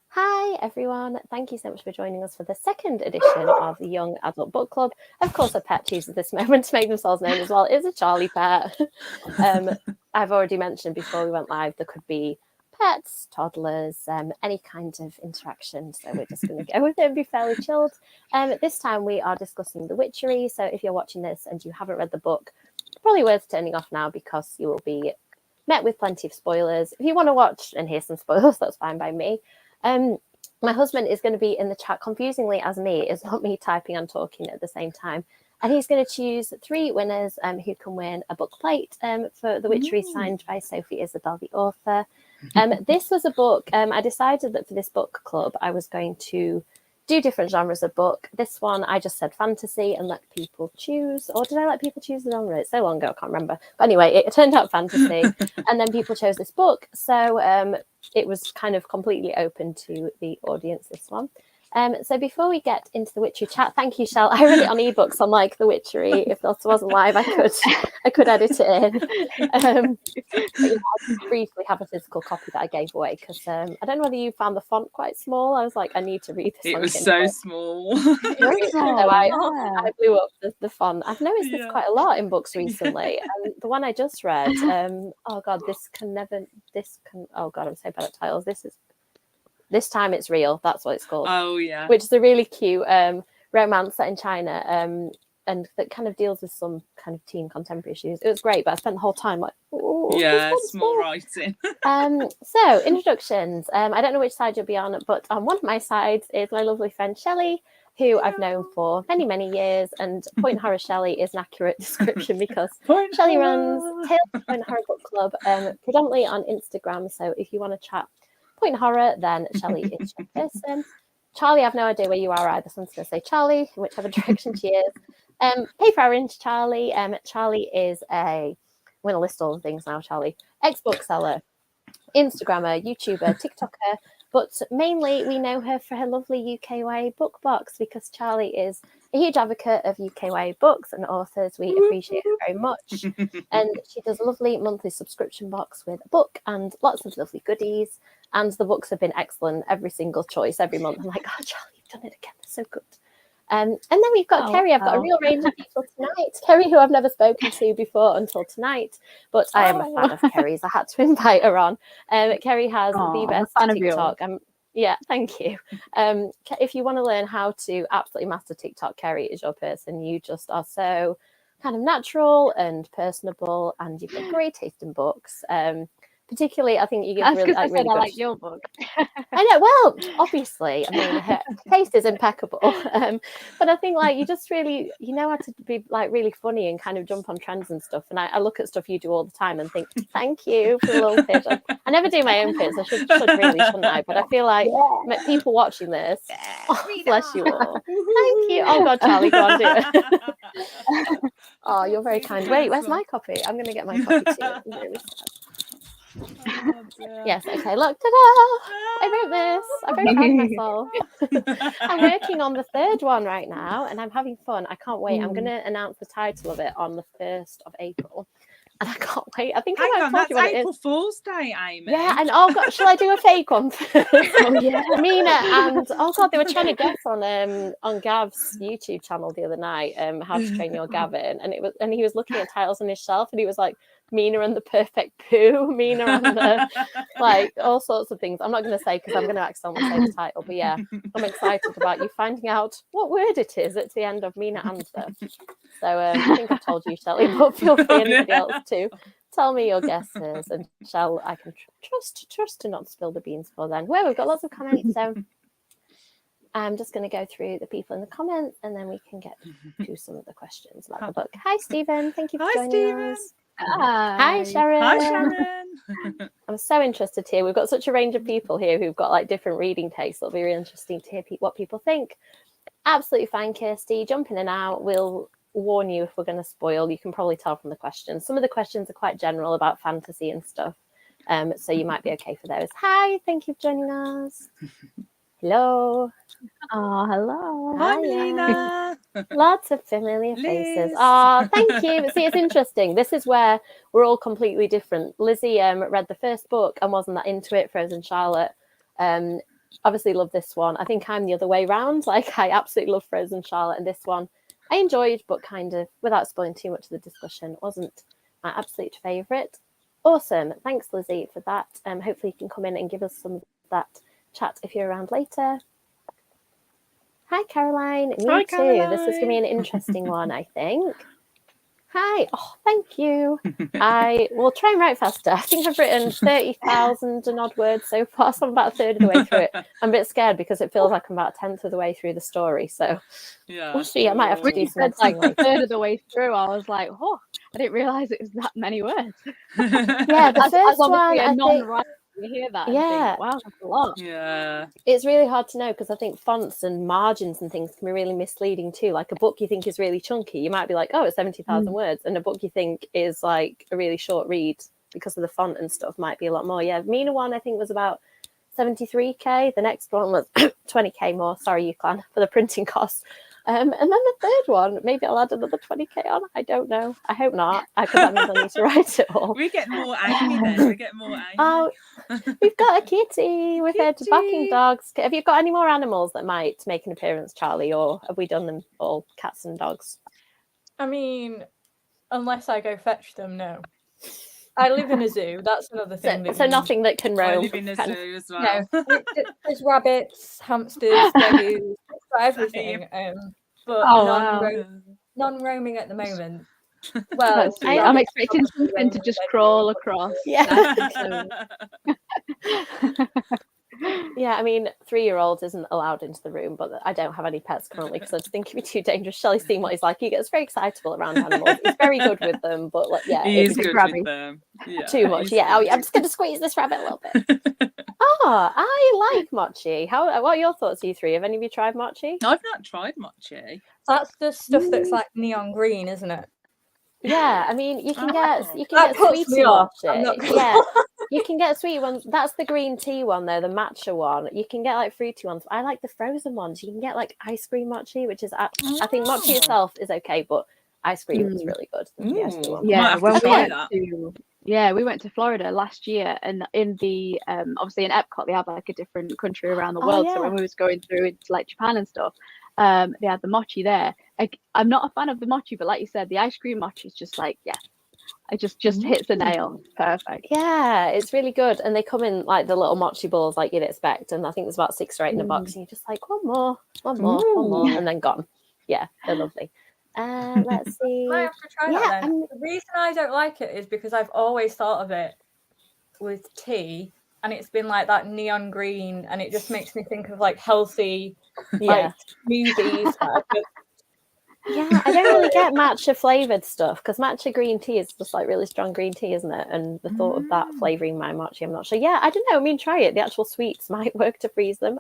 Hi everyone, thank you so much for joining us for the second edition of the Young Adult Book Club. Of course, a pet chooses this moment to make themselves known as well. It's a Charley pet. I've already mentioned before we went live, there could be pets, toddlers, any kind of interaction. So we're just going to go with it and be fairly chilled. This time we are discussing The Witchery. So if you're watching this and you haven't read the book, probably worth turning off now because you will be met with plenty of spoilers. If you want to watch and hear some spoilers, that's fine by me. My husband is going to be in the chat confusingly as me. It's not me typing and talking at the same time. And he's going to choose 3 winners who can win a book plate for The Witchery signed by Sophie Isabel, the author. This was a book. I decided that for this book club, I was going to do different genres of book. This one, I just said fantasy and let people choose. Or did I let people choose the genre? It's so long ago, I can't remember. But anyway, it turned out fantasy. And then people chose this book. So it was kind of completely open to the audience, this one. So before we get into the Witchery chat, thank you, Chell. I read it on ebooks on like the Witchery. If that wasn't live, I could edit it in. I briefly have a physical copy that I gave away because I don't know whether you found the font quite small. I was like, I need to read this. It was so small. So I blew up the font. I've noticed this quite a lot in books recently. The one I just read, oh god, oh god, I'm so bad at titles. This Time It's Real, that's what it's called. Oh, yeah. Which is a really cute romance set in China and that kind of deals with some kind of teen contemporary issues. It was great, but I spent the whole time like, yeah, small writing. So, introductions. I don't know which side you'll be on, but on one of my sides is my lovely friend Chelley, who I've known for many, many years. And Point Horror Chelley is an accurate description because Chelley runs Tales of Point Horror Book Club predominantly on Instagram. So if you want to chat Point Horror, then Chelley is your person. Charley, I've no idea where you are either, so I'm just going to say Charley, in whichever direction she is. Paper Orange Charley. Charley is I'm going to list all the things now, Charley. Ex-bookseller, Instagrammer, YouTuber, TikToker, but mainly we know her for her lovely UKYA book box because Charley is a huge advocate of UKYA books and authors. We appreciate her very much. And she does a lovely monthly subscription box with a book and lots of lovely goodies. And the books have been excellent, every single choice, every month. I'm like, oh, Charley, you've done it again. They're so good. And then we've got Kerrie. I've got a real range of people tonight. Kerrie, who I've never spoken to before until tonight, but I am a fan of Kerrie's. I had to invite her on. Kerrie has the best TikTok. Yeah, thank you. If you want to learn how to absolutely master TikTok, Kerrie is your person. You just are so kind of natural and personable, and you've got great taste in books. Particularly, I think you give really, like, really I like your book. I know. Well, obviously, I mean, her taste is impeccable. But I think like you just really, you know how to be like really funny and kind of jump on trends and stuff. And I look at stuff you do all the time and think, thank you for the little pitch. I never do my own pitch. I should really, shouldn't I? But I feel like people watching this, bless you all. Thank you. Oh God, Charley, go on, do it. Oh, you're very kind. Wait, where's my copy? I'm going to get my copy too. I'm really sad. Yes, okay, look, ta-da! I wrote this. I'm very proud of myself. I'm working on the 3rd one right now and I'm having fun. I can't wait. I'm going to announce the title of it on the 1st of April. And I can't wait. I think I might have told you what April it is. Fool's Day, Amy. Yeah, and oh God, shall I do a fake one first? Mina and oh God, they were trying to guess on Gav's YouTube channel the other night, How to Train Your Gavin, and he was looking at titles on his shelf and he was like, Mina and the Perfect Poo, Mina and the like all sorts of things. I'm not going to say because I'm going to accidentally say the title, but yeah, I'm excited about you finding out what word it is at the end of Mina and the. So I think I've told you, Chelley, but feel free anybody else to tell me your guesses, and Chell, I can trust to not spill the beans for then. Well, we've got lots of comments, so I'm just going to go through the people in the comments, and then we can get to some of the questions about the book. Hi, Stephen. Thank you for joining us. Hi, Sharon. Hi, Sharon. I'm so interested here. We've got such a range of people here who've got like different reading tastes. It'll be really interesting to hear what people think. Absolutely fine, Kirsty. Jump in and out. We'll warn you if we're going to spoil. You can probably tell from the questions. Some of the questions are quite general about fantasy and stuff. So you might be okay for those. Hi, thank you for joining us. Hello. Oh, hello. Hi, Hiya. Melina. Lots of familiar faces. Liz. Oh, thank you. See, it's interesting. This is where we're all completely different. Lizzie read the first book and wasn't that into it, Frozen Charlotte. Obviously love this one. I think I'm the other way round. Like, I absolutely love Frozen Charlotte, and this one I enjoyed, but kind of, without spoiling too much of the discussion, wasn't my absolute favourite. Awesome. Thanks, Lizzie, for that. Hopefully you can come in and give us some of that chat if you're around later. Hi, Caroline. Me Hi, too. This is going to be Caroline. an interesting one, I think. Hi. Oh, thank you. I will try and write faster. I think I've written 30,000 and odd words so far, so I'm about a third of the way through it. I'm a bit scared because it feels like I'm about a tenth of the way through the story. So Yeah. we'll see. I might have to When do you some said like editing a later. third of the way through, I was like, oh, I didn't realise it was that many words. Yeah, the As first obviously one, a I think, non-writer, you hear that and yeah, think, wow, that's a lot. Yeah. it's really hard to know because I think fonts and margins and things can be really misleading too. Like a book you think is really chunky, you might be like, oh, it's 70,000 words, and a book you think is like a really short read because of the font and stuff might be a lot more. Yeah, Mina one I think was about 73k. The next one was 20k more. Sorry, UCLan, for the printing costs. And then the third one, maybe I'll add another 20k on. I don't know. I hope not, because that means I need to write it all. We get more Amy then. We get more Amy. Oh, we've got a kitty. We've heard Kitty. barking dogs. Have you got any more animals that might make an appearance, Charlie, or have we done them all, cats and dogs? I mean, unless I go fetch them, no. I live in a zoo. That's another thing. So nothing that can I roam. live in a kind of- zoo as well. No, there's rabbits, hamsters, stegoos, everything. But non-roaming at the moment. Well, Let's see. I'm expecting something to just crawl across. Yeah. Yeah, I mean, 3-year-olds isn't allowed into the room, but I don't have any pets currently because I just think it'd be too dangerous. Shelley's seen what he's like. He gets very excitable around animals. He's very good with them, but like, yeah, He is it's good grabby. with them. Yeah, too much. he's Yeah, oh, good. I'm just going to squeeze this rabbit a little bit. Oh, I like mochi. What are your thoughts, you three? Have any of you tried mochi? I've not tried mochi. That's the stuff that's like neon green, isn't it? Yeah, I mean, you can That get puts me sweetie off. mochi. I'm not gonna Yeah, you can get sweet ones. That's the green tea one, though, the matcha one. You can get like fruity ones. I like the frozen ones. You can get like ice cream mochi, which is I think mochi itself is okay, but ice cream is really good. The ice cream one. Might Yeah, have to when we try went that. we went to Florida last year, and in the obviously in Epcot they have like a different country around the world. So when we was going through into like Japan and stuff, they had the mochi there. I'm not a fan of the mochi, but like you said, the ice cream mochi is just like, yeah, it just hits the nail. Perfect. Yeah, it's really good. And they come in like the little mochi balls like you'd expect. And I think there's about 6 or 8 in a box. And you're just like, one more, and then gone. Yeah, they're lovely. Let's see. I have to try that then. The reason I don't like it is because I've always thought of it with tea, and it's been like that neon green, and it just makes me think of like healthy, like smoothies. Yeah, I don't really get matcha flavoured stuff because matcha green tea is just like really strong green tea, isn't it? And the thought of that flavouring my mochi, I'm not sure. Yeah, I don't know. I mean, try it. The actual sweets might work to freeze them.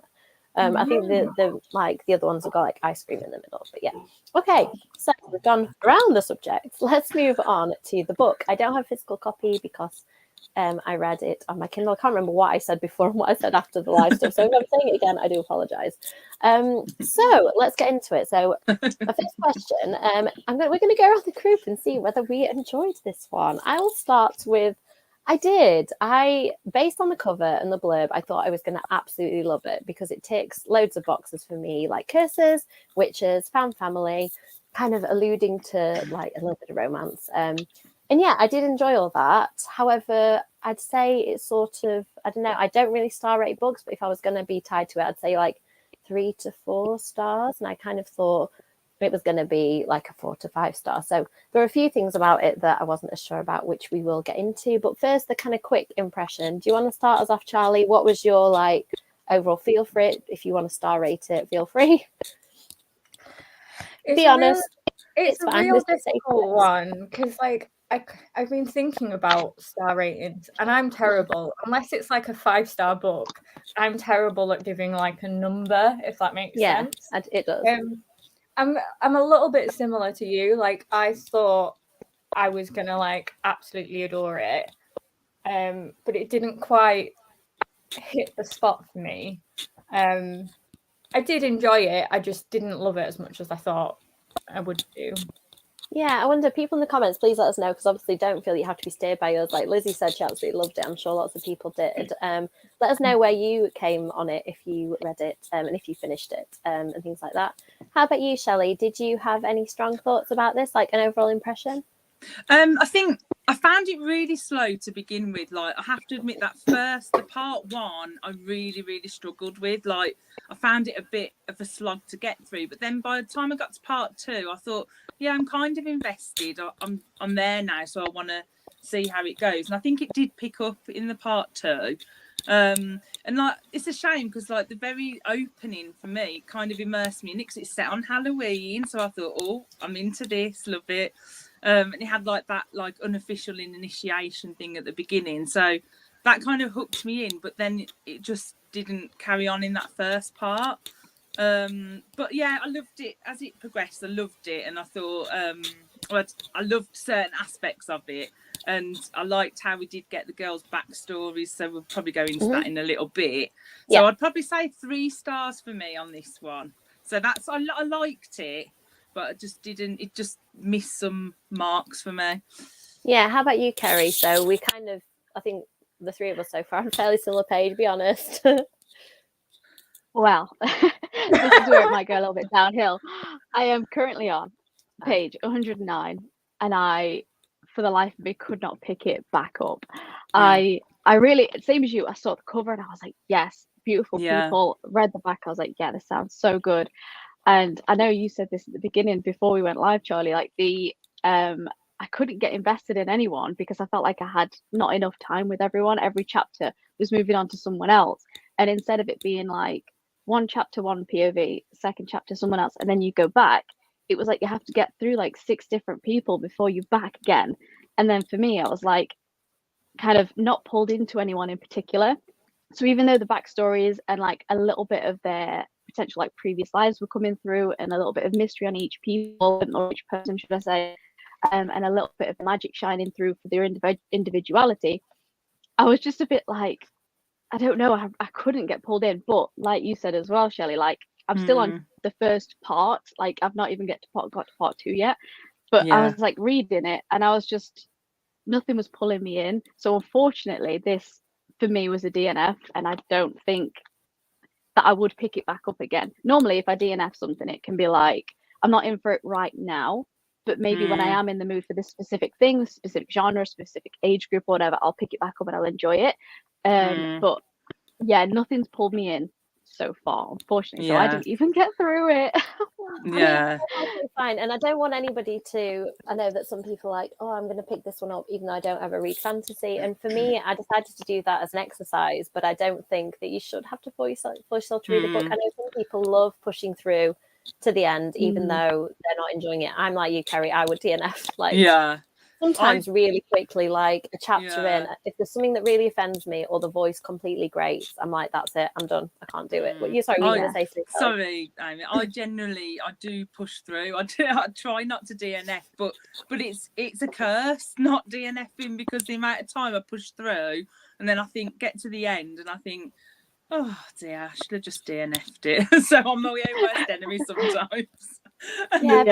I think the other ones have got like ice cream in the middle, but yeah. Okay, so we've gone around the subject. Let's move on to the book. I don't have a physical copy because I read it on my Kindle. I can't remember what I said before and what I said after the live stuff. So if I'm saying it again, I do apologise. So let's get into it. So my first question, we're going to go around the group and see whether we enjoyed this one. I will start with, based on the cover and the blurb, I thought I was going to absolutely love it because it ticks loads of boxes for me, like curses, witches, found family, kind of alluding to like a little bit of romance. And yeah, I did enjoy all that. However, I'd say it's sort of, I don't know, I don't really star rate books, but if I was going to be tied to it, I'd say like 3 to 4 stars. And I kind of thought it was going to be like a 4 to 5 star. So there are a few things about it that I wasn't as sure about, which we will get into. But first, the kind of quick impression. Do you want to start us off, Charlie? What was your like overall feel for it? If you want to star rate it, feel free. Be honest. It's a real difficult one because like I've been thinking about star ratings and I'm terrible. Unless it's like a 5-star book, I'm terrible at giving like a number, if that makes sense. Yeah, it does. I'm a little bit similar to you. Like I thought I was gonna like absolutely adore it, but it didn't quite hit the spot for me. I did enjoy it. I just didn't love it as much as I thought I would do. Yeah, I wonder, people in the comments, please let us know, because obviously don't feel you have to be steered by us. Like Lizzie said, she absolutely loved it. I'm sure lots of people did. Let us know where you came on it, if you read it, and if you finished it, and things like that. How about you, Chelley? Did you have any strong thoughts about this, like an overall impression? I think I found it really slow to begin with. Like, I have to admit that the part one, I really, really struggled with. Like, I found it a bit of a slog to get through. But then by the time I got to part two, I thought, yeah, I'm kind of invested. I'm there now, so I want to see how it goes. And I think it did pick up in the part two. And like, it's a shame because like the very opening for me kind of immersed me in it, because it's set on Halloween. So I thought, oh, I'm into this, love it. And it had like that like unofficial initiation thing at the beginning, so that kind of hooked me in, but then it just didn't carry on in that first part. But yeah, I loved it as it progressed. I loved it, and I thought I loved certain aspects of it, and I liked how we did get the girls' backstories, so we'll probably go into that in a little bit. So I'd probably say 3 stars for me on this one. So that's, I liked it, but it just missed some marks for me. Yeah, how about you, Kerrie? So we kind of, I think the 3 of us so far on a fairly similar page, to be honest. Well, this is where it might go a little bit downhill. I am currently on page 109, and I, for the life of me, could not pick it back up. I really, same as you, I saw the cover and I was like, yes, beautiful people. Read the back, I was like, yeah, this sounds so good. And I know you said this at the beginning before we went live, Charley, like I couldn't get invested in anyone because I felt like I had not enough time with everyone. Every chapter was moving on to someone else. And instead of it being like one chapter, one POV, second chapter, someone else, and then you go back, it was like you have to get through like 6 different people before you back again. And then for me, I was like kind of not pulled into anyone in particular. So even though the backstories and like a little bit of their potential like previous lives were coming through, and a little bit of mystery on each people or each person, should I say, and a little bit of magic shining through for their individuality, I was just a bit like, I don't know, I couldn't get pulled in. But like you said as well, Chelley, like I'm still on the first part, like I've not even got to part 2 yet, but I was like reading it and I was just, nothing was pulling me in. So unfortunately this for me was a DNF, and I don't think that I would pick it back up again. Normally if I DNF something, it can be like, I'm not in for it right now, but maybe when I am in the mood for this specific thing, this specific genre, specific age group or whatever, I'll pick it back up and I'll enjoy it. But yeah, nothing's pulled me in so far, unfortunately. So I didn't even get through it. Yeah, that's fine. And I don't want anybody to, I know that some people are like, oh, I'm going to pick this one up even though I don't ever read fantasy. And for me, I decided to do that as an exercise, but I don't think that you should have to force yourself to read a book. I know some people love pushing through to the end even though they're not enjoying it. I'm like you, Kerrie, I would DNF like sometimes really quickly, like a chapter in. If there's something that really offends me or the voice completely grates, I'm like, that's it, I'm done, I can't do it. Well, you were going to say something. Sorry, Amy. I do push through. I try not to DNF, but it's a curse not DNFing, because the amount of time I push through and then I think get to the end and I think, oh dear, I should have just DNF'd it. So I'm my own worst enemy sometimes. And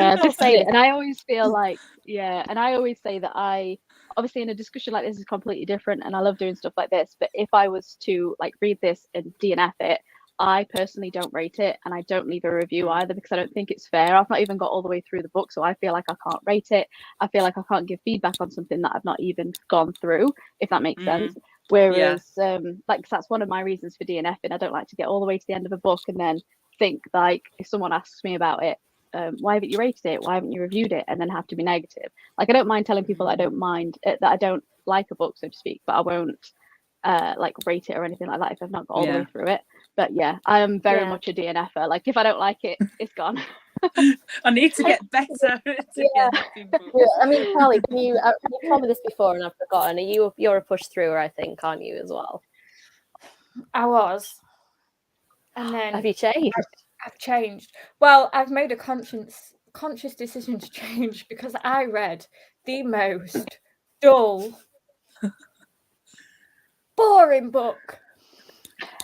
I always feel like, and I always say that I, obviously in a discussion like this is completely different and I love doing stuff like this, but if I was to like read this and DNF it, I personally don't rate it, and I don't leave a review either, because I don't think it's fair. I've not even got all the way through the book, so I feel like I can't rate it. I feel like I can't give feedback on something that I've not even gone through, if that makes sense. Whereas like that's one of my reasons for DNFing. I don't like to get all the way to the end of a book and then think like, if someone asks me about it, why haven't you rated it, why haven't you reviewed it, and then have to be negative. Like I don't mind telling people that I don't like a book, so to speak, but I won't like rate it or anything like that if I've not got all the way through it. But yeah, I am very much a DNFer. Like if I don't like it, it's gone. I need to get better. I mean, Charley, you told me this before and I've forgotten. You're a push througher, I think, aren't you, as well? I was. And then have you changed? I've changed. Well, I've made a conscious decision to change, because I read the most dull, boring book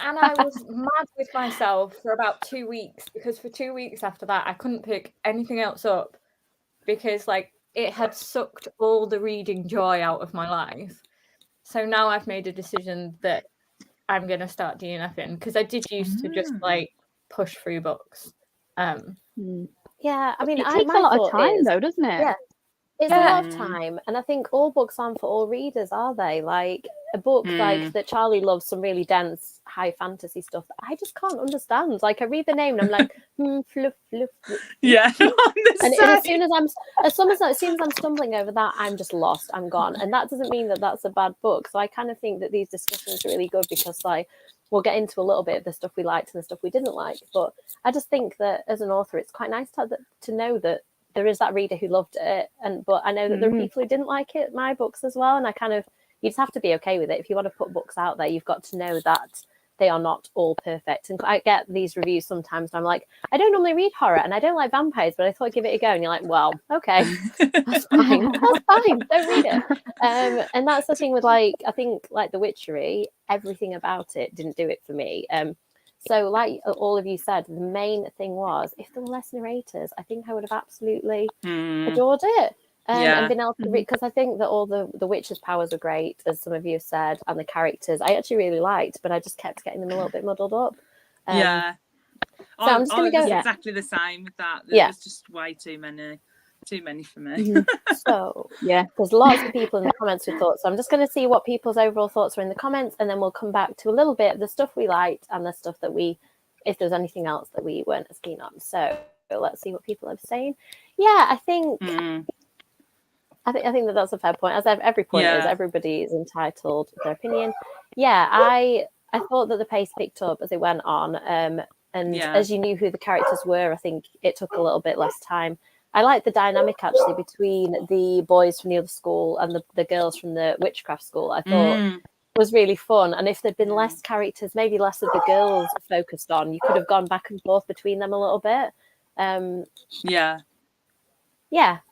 And I was mad with myself for about 2 weeks, because for 2 weeks after that, I couldn't pick anything else up because like it had sucked all the reading joy out of my life. So now I've made a decision that I'm going to start DNFing, because I did used to just like push through books. Yeah, I mean, it takes a lot of time though, doesn't it? Yeah, it's a lot of time, and I think all books aren't for all readers, are they? Like a book like that Charley loves, some really dense high fantasy stuff that I just can't understand. Like I read the name and I'm like, fluff, fluff, fluff. Yeah. And as soon as I'm stumbling over that, I'm just lost. I'm gone. And that doesn't mean that that's a bad book. So I kind of think that these discussions are really good, because like we'll get into a little bit of the stuff we liked and the stuff we didn't like. But I just think that as an author, it's quite nice to know that there is that reader who loved it, but I know that there are people who didn't like it, my books as well, and you just have to be okay with it. If you want to put books out there, you've got to know that they are not all perfect. And I get these reviews sometimes, and I'm like, I don't normally read horror, and I don't like vampires, but I thought I'd give it a go. And you're like, well, okay, that's fine, don't read it. And that's the thing with like, I think like The Witchery, everything about it didn't do it for me. So like all of you said, the main thing was, if there were less narrators, I think I would have absolutely adored it. And been able to read, because I think that all the witches' powers were great, as some of you have said, and the characters I actually really liked, but I just kept getting them a little bit muddled up. So I'm just going to go exactly the same with that. There was just way too many for me. So there's lots of people in the comments with thoughts, so I'm just going to see what people's overall thoughts are in the comments, and then we'll come back to a little bit of the stuff we liked and the stuff that if there's anything else that we weren't as keen on. So let's see what people are saying. I think I think that's a fair point, as every point is. Everybody is entitled to their opinion. I thought that the pace picked up as it went on, and as you knew who the characters were, I think it took a little bit less time. I like the dynamic actually between the boys from the other school and the girls from the witchcraft school. I thought was really fun, and if there'd been less characters, maybe less of the girls focused on, you could have gone back and forth between them a little bit.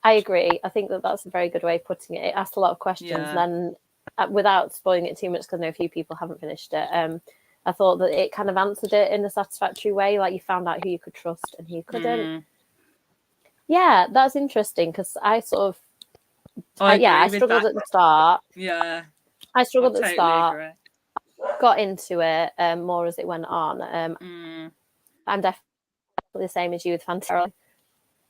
I agree. I think that's a very good way of putting it. It asked a lot of questions, and then without spoiling it too much, because I know a few people haven't finished it, I thought that it kind of answered it in a satisfactory way. Like you found out who you could trust and who you couldn't. That's interesting, because I sort of I struggled at the start. I struggled at the start. Got into it more as it went on. I'm definitely the same as you with fantasy.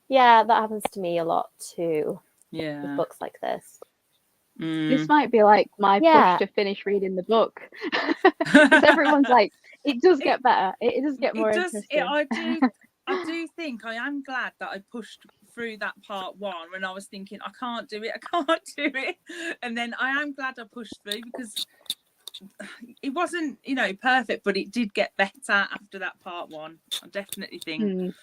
That happens to me a lot too. With books like this. This might be like my push to finish reading the book. Because everyone's like, it does get better. It does get more interesting. I do think I am glad that I pushed through that part one when I was thinking, I can't do it. And then I am glad I pushed through, because it wasn't, perfect, but it did get better after that part one. I definitely think.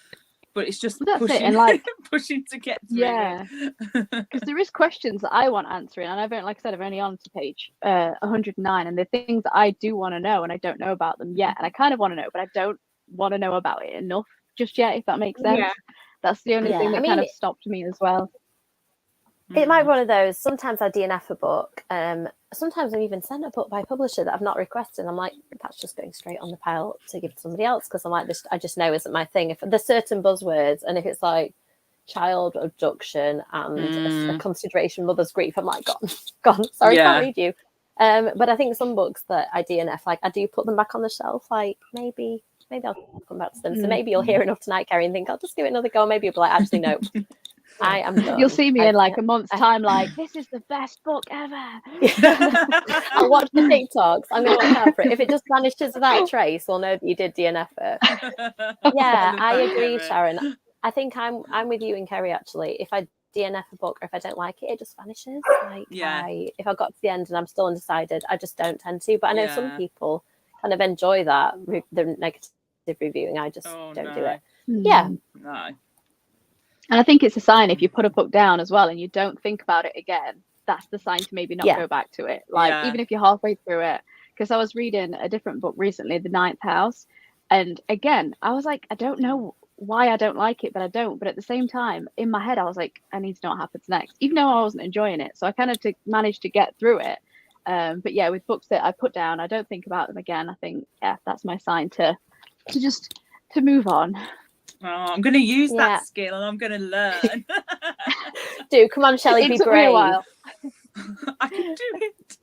But it's just pushing, and like pushing to get through. Because there is questions that I want answering, and like I said, I've only on to page 109, and the things that I do want to know, and I don't know about them yet, and I kind of want to know, but I don't want to know about it enough just yet, if that makes sense. That's the only thing that kind of stopped me as well. It might be one of those. Sometimes I DNF a book. Sometimes I'm even sent a book by a publisher that I've not requested. I'm like, that's just going straight on the pile to give to somebody else, because I'm like, this I just know isn't my thing. If there's certain buzzwords, and if it's like child abduction and a consideration mother's grief, I'm like, gone. Sorry, can't read you. But I think some books that I DNF, like I do put them back on the shelf. Like maybe I'll come back to them. So maybe you'll hear enough tonight, Kerrie, and think I'll just give it another go. Maybe you'll be like, actually, no. I am done. You'll see me in like a month's time, like, this is the best book ever. I'll watch the TikToks. I'm going to watch out for it. If it just vanishes without a trace, we'll know that you did DNF it. I agree, Sharon. I think I'm with you and Kerrie, actually. If I DNF a book, or if I don't like it, it just vanishes. If I got to the end and I'm still undecided, I just don't tend to. But I know some people kind of enjoy that, the negative reviewing. I just don't do it. No. And I think it's a sign if you put a book down as well and you don't think about it again, that's the sign to maybe not go back to it. Like even if you're halfway through it. Because I was reading a different book recently, The Ninth House. And again, I was like, I don't know why I don't like it, but I don't. But at the same time, in my head, I was like, I need to know what happens next, even though I wasn't enjoying it. So I kind of managed to get through it. But yeah, with books that I put down, I don't think about them again. I think, yeah, that's my sign to move on. Oh, I'm going to use that skill and I'm going to learn. Do come on, Chelley, be took me a brave. while. I can do it.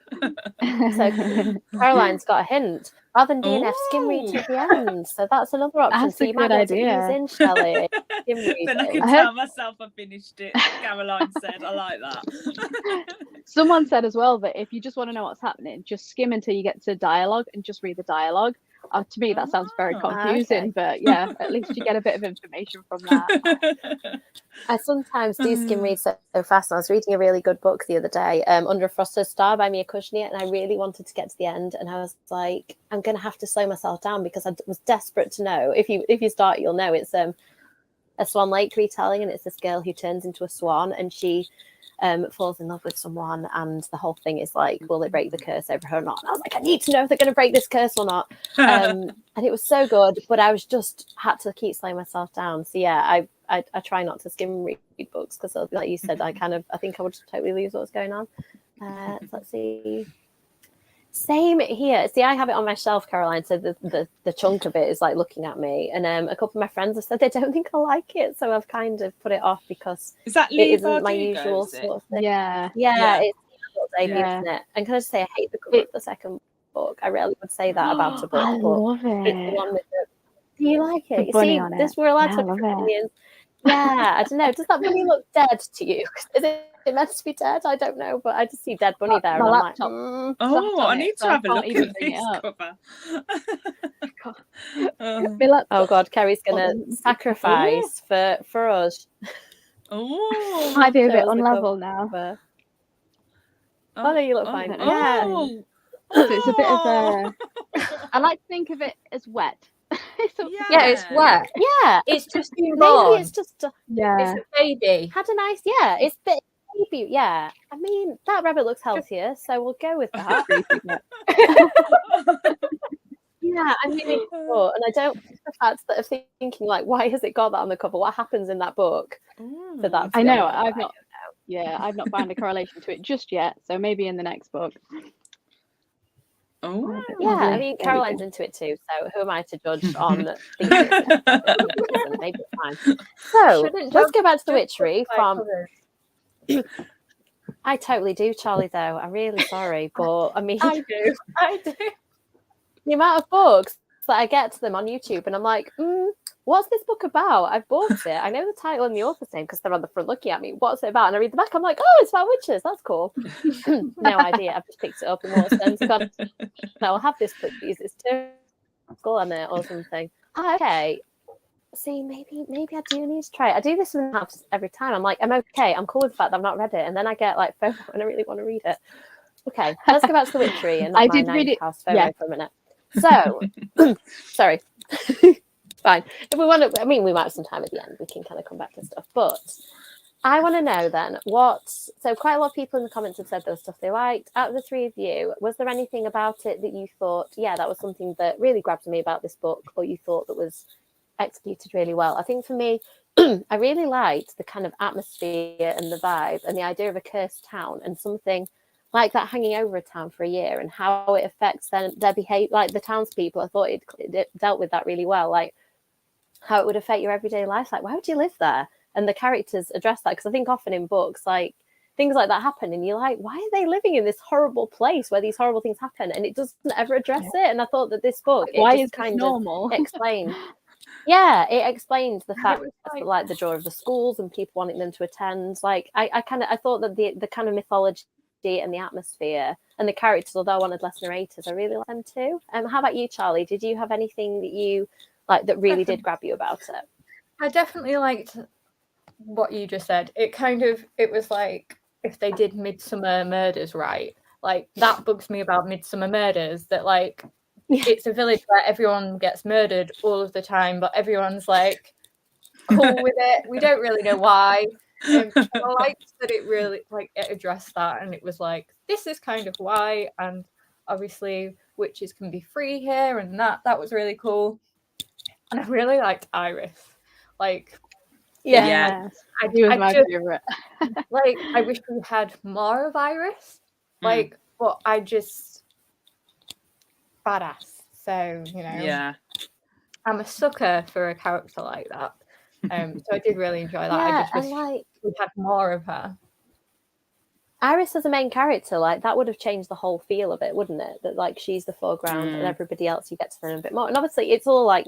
So Caroline's got a hint. Rather than DNF, skim read to the end. So that's another option. That's so a you might good want to idea. ease in, Chelley. Skim Then I reading. can tell myself I finished it. Caroline said, I like that. Someone said as well that if you just want to know what's happening, just skim until you get to dialogue and just read the dialogue. To me, that sounds very confusing, but yeah, at least you get a bit of information from that. I sometimes do skim read so fast. And I was reading a really good book the other day, Under a Frosted Star by Mia Kushner, and I really wanted to get to the end, and I was like, I'm going to have to slow myself down because I was desperate to know. If you start, you'll know. It's a Swan Lake retelling, and it's this girl who turns into a swan, and she falls in love with someone, and the whole thing is like, will they break the curse over her or not? And I was like, I need to know if they're going to break this curse or not. And it was so good, but I was just had to keep slowing myself down. So yeah, I try not to skim read books because, like you said, I think I would totally lose what was going on. So let's see. Same here. See, I have it on my shelf, Caroline. So the chunk of it is like looking at me, and a couple of my friends have said they don't think I like it, so I've kind of put it off because is that it isn't my usual sort of thing. Yeah, it's debut, isn't it? And can I just say, I hate the cover of the second book. I rarely would say that about a book. I love it. It's the one with the. Do you like it? The You bunny see, on it. this we're allowed to I have love different it. opinions. Yeah, I don't know. Does that bunny look dead to you? Is it meant to be dead? I don't know, but I just see dead bunny there, and I'm like, I need to have a look at this cover. Oh God, Kerrie's gonna sacrifice for us. Oh, might be a bit unlevel now. Oh no, you look fine. Yeah. So it's a bit of a. I like to think of it as wet. It's wet. Yeah, It's just maybe newborn. it's just It's a baby. had a nice it's baby. Yeah, I mean that rabbit looks healthier, so we'll go with that. Yeah, I'm really cool, and I don't like the fact that of thinking like, why has it got that on the cover? What happens in that book? For that, I know. I've not found a correlation to it just yet. So maybe in the next book. Oh, yeah. I mean, Caroline's into it too. So who am I to judge on thinking? Maybe it's fine. So let's go back to the Witchery from. I totally do, Charley. Though I'm really sorry, but I mean, I do. The amount of books that I get to them on YouTube, and I'm like, what's this book about? I've bought it. I know the title and the author's name because they're on the front looking at me. What's it about? And I read the back. I'm like, oh, it's about witches. That's cool. No idea. I've just picked it up in Waterstones and gone, no, I'll have this, please. It's too cool on it or something. Okay. See, maybe I do need to try it. I do this with the house every time. I'm like, I'm okay. I'm cool with the fact that I've not read it. And then I get like FOMO and I really want to read it. Okay, let's go back to the Witchery and not I my did read it. house FOMO for a minute. So, sorry. Fine. If we want to, I mean, we might have some time at the end. We can kind of come back to stuff. But I want to know then so quite a lot of people in the comments have said there was stuff they liked. Out of the three of you, was there anything about it that you thought, yeah, that was something that really grabbed me about this book, or you thought that was executed really well? I think for me, I really liked the kind of atmosphere and the vibe and the idea of a cursed town and something like that hanging over a town for a year and how it affects their behavior, like the townspeople. I thought it dealt with that really well, like how it would affect your everyday life. Like, why would you live there? And the characters address that, because I think often in books, like things like that happen and you're like, why are they living in this horrible place where these horrible things happen? And it doesn't ever address it. And I thought that this book, why is kind normal? Explained. Yeah, it explains the fact like the draw of the schools and people wanting them to attend. Like I thought that the kind of mythology and the atmosphere and the characters, although I wanted less narrators, I really like them too. How about you, Charley? Did you have anything that you like that really did grab you about it? I definitely liked what you just said. It was like if they did Midsummer Murders right. Like that bugs me about Midsummer Murders, that like it's a village where everyone gets murdered all of the time, but everyone's like cool with it. We don't really know why. I liked that it really it addressed that, and it was like, this is kind of why, and obviously witches can be free here, and that was really cool. And I really liked Iris. Like, yeah, I do was my favorite. Like, I wish we had more of Iris. Like, but I just badass. So, you know, Yeah. I'm a sucker for a character like that. So I did really enjoy that. Yeah, I just wish we had more of her. Iris as a main character, like that would have changed the whole feel of it, wouldn't it? That like she's the foreground and everybody else you get to know a bit more. And obviously it's all like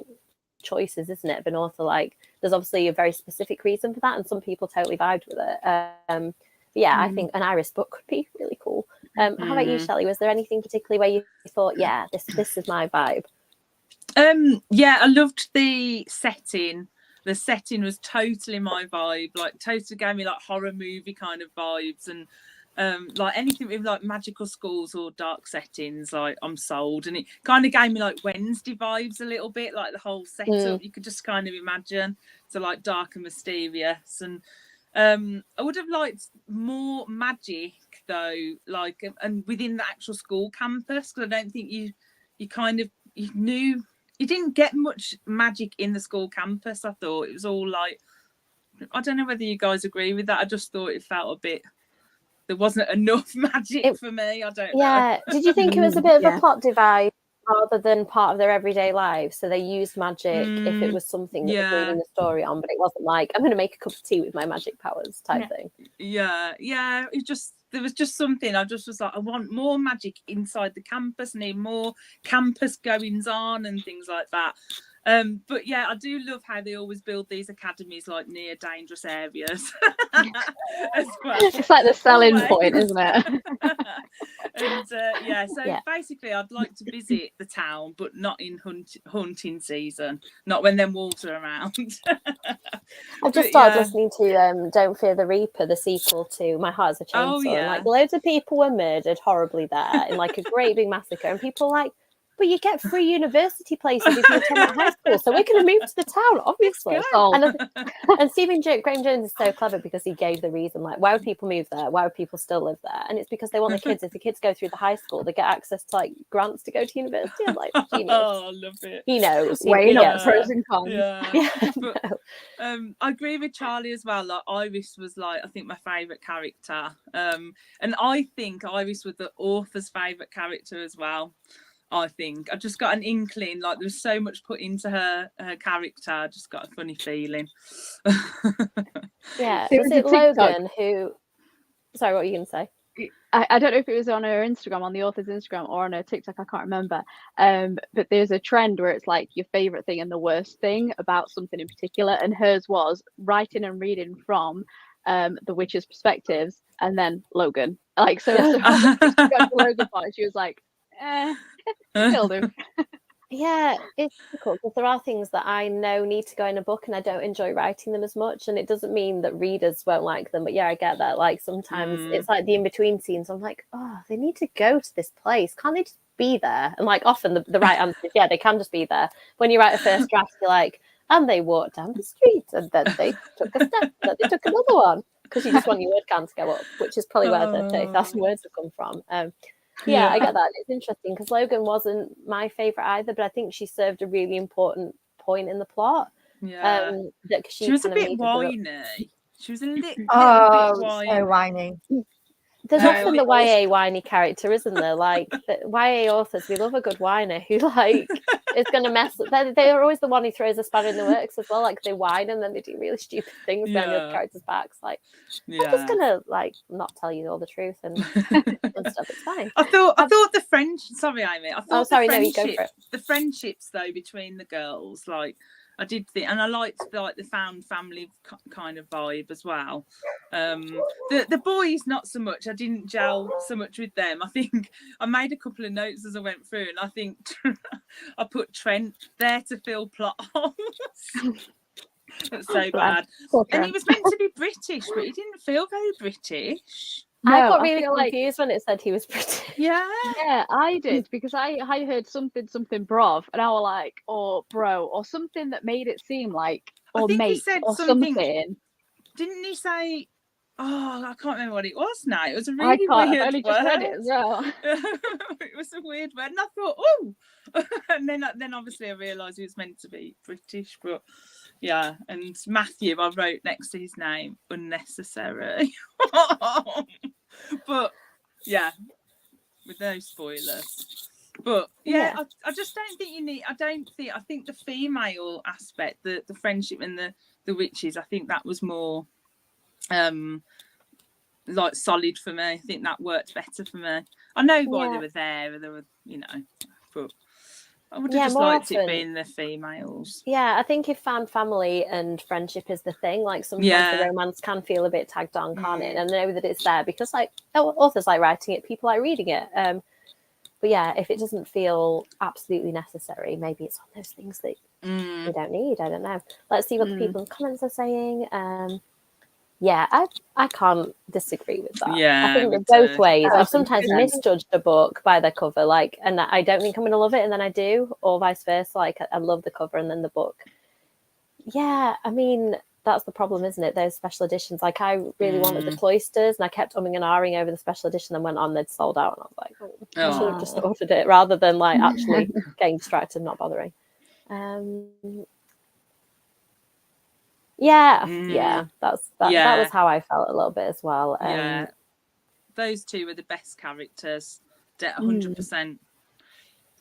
choices, isn't it? But also like there's obviously a very specific reason for that, and some people totally vibed with it. But yeah, I think an Iris book could be really cool. How about you, Chelley? Was there anything particularly where you thought, yeah, this is my vibe? Yeah, I loved the setting. The setting was totally my vibe. Like totally gave me like horror movie kind of vibes, and like anything with like magical schools or dark settings, like I'm sold. And it kind of gave me like Wednesday vibes a little bit, like the whole setup. You could just kind of imagine, so like dark and mysterious. And I would have liked more magic though, like and within the actual school campus, because I don't think you didn't get much magic in the school campus. I thought it was all like, I don't know whether you guys agree with that. I just thought it felt a bit, there wasn't enough magic for me. I don't know. Yeah. Did you think it was a bit of a plot device rather than part of their everyday lives? So they used magic if it was something that was leading the story on, but it wasn't like, I'm going to make a cup of tea with my magic powers type thing. Yeah. There was just something. I just was like, I want more magic inside the campus, need more campus goings on and things like that. But yeah, I do love how they always build these academies like near dangerous areas as well. It's like the selling point, isn't it? And basically I'd like to visit the town, but not in hunting season, not when them wolves are around. I've just started listening to Don't Fear the Reaper, the sequel to My Heart is a Chainsaw. Oh, yeah. And, like loads of people were murdered horribly there in like a great big massacre, and people are like, but you get free university places if you attend that high school, so we're going to move to the town, obviously. And Graham Jones is so clever because he gave the reason, like, why would people move there? Why would people still live there? And it's because they want the kids, if the kids go through the high school, they get access to, like, grants to go to university. I'm like, genius. Oh, I love it. He knows. Weighing up pros and cons. But, I agree with Charley as well. Like, Iris was, like, I think my favourite character. And I think Iris was the author's favourite character as well. I think I just got an inkling, like there was so much put into her character. I just got a funny feeling. Yeah, was it Logan who? Sorry, what were you going to say? I don't know if it was on her Instagram, on the author's Instagram, or on her TikTok. I can't remember. But there's a trend where it's like your favorite thing and the worst thing about something in particular, and hers was writing and reading from the witch's perspectives, and then Logan. Like so, she got to Logan part, she was like, It'll do. Yeah, it's difficult because there are things that I know need to go in a book and I don't enjoy writing them as much, and it doesn't mean that readers won't like them, but yeah, I get that. Like sometimes it's like the in-between scenes, I'm like, oh, they need to go to this place, can't they just be there? And like often the right answer is yeah, they can just be there. When you write a first draft, you're like, and they walked down the street and then they took a step and then they took another one, because you just want your word count to go up, which is probably where the 30,000 words have come from. Yeah, I get that. It's interesting because Logan wasn't my favourite either, but I think she served a really important point in the plot. Yeah. She was a bit whiny. She was a little bit whiny. So whiny. There's often the YA whiny character, isn't there? Like the YA authors, we love a good whiner who like is going to mess up. They're always the one who throws a spanner in the works as well. Like they whine and then they do really stupid things behind the other characters' backs. Like I'm just gonna like not tell you all the truth and stuff. It's fine. I thought the friendship. Sorry, Amy. I thought you go for it. The friendships though between the girls, like. I did think, and I liked like the found family kind of vibe as well. The boys not so much. I didn't gel so much with them. I think I made a couple of notes as I went through, and I think I put Trent there to fill plot holes. That's so bad. And he was meant to be British, but he didn't feel very British. No, I got really confused when it said he was British. Yeah, I did, because I heard something brov, and I was like, or bro, or something that made it seem like, or mate, or something. Didn't he say? Oh, I can't remember what it was now. It was a really weird word. I've only just read it as well. It was a weird word, and I thought, oh, and then obviously I realised he was meant to be British, but. Yeah, and Matthew, I wrote next to his name, unnecessary. But yeah, with no spoilers. But yeah. I just don't think you need. I think the female aspect, the friendship and the witches, I think that was more like solid for me. I think that worked better for me. I know why they were there, but I would have just liked it being the females. Yeah, I think if fan family and friendship is the thing, like sometimes the romance can feel a bit tagged on, can't it? And I know that it's there because like authors like writing it, people like reading it. But yeah, if it doesn't feel absolutely necessary, maybe it's one of those things that we don't need. I don't know. Let's see what the people in the comments are saying. Yeah, I can't disagree with that. Yeah, I think that both ways. I've sometimes misjudged a book by their cover, like, and I don't think I'm going to love it, and then I do, or vice versa. Like, I love the cover and then the book. Yeah, I mean, that's the problem, isn't it? Those special editions. Like, I really wanted the Cloisters, and I kept umming and ahhing over the special edition, and went on, they'd sold out, and I was like, I should have just ordered it rather than like actually getting distracted and not bothering. That was how I felt a little bit as well. Those two were the best characters, 100%.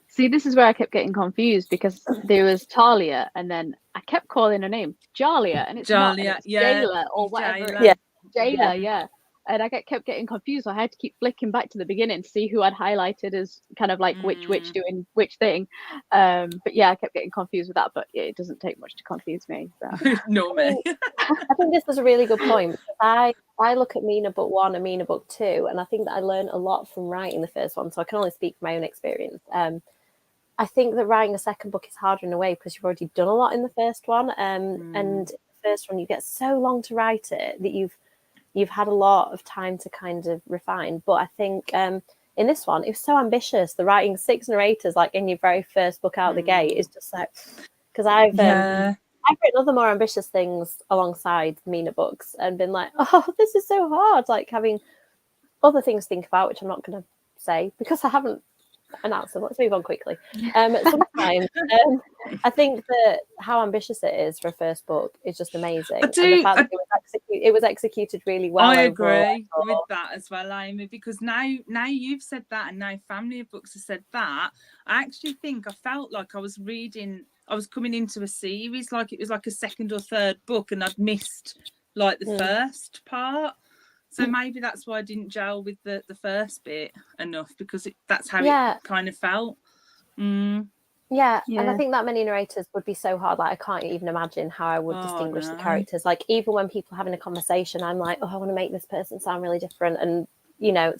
See, this is where I kept getting confused because there was Talia, and then I kept calling her name Jalia, and it's not, and it's Jayla or whatever. Jayla, and I kept getting confused. So I had to keep flicking back to the beginning to see who I'd highlighted as kind of like which witch doing which thing. But yeah, I kept getting confused with that. But yeah, it doesn't take much to confuse me. So. No, me. I think this was a really good point. I look at Mina Book 1 and Mina Book 2, and I think that I learned a lot from writing the first one. So I can only speak from my own experience. I think that writing a second book is harder in a way because you've already done a lot in the first one. And the first one, you get so long to write it that you've had a lot of time to kind of refine. But I think in this one, it was so ambitious. The writing 6 narrators, like in your very first book out the gate, is just like, because I've written other more ambitious things alongside Mina books and been like, oh, this is so hard. Like having other things to think about, which I'm not going to say because I haven't announced them. Let's move on quickly. Sometimes I think that how ambitious it is for a first book is just amazing. And the fact that it was executed really well. I agree with that as well, Amy, because now you've said that, and now Family of Books has said that. I actually think I felt like I was coming into a series, like it was like a second or third book, and I'd missed like the first part. So maybe that's why I didn't gel with the first bit enough, because that's how it kind of felt. Yeah, and I think that many narrators would be so hard. Like, I can't even imagine how I would distinguish the characters. Like, even when people are having a conversation, I'm like, oh, I want to make this person sound really different. And,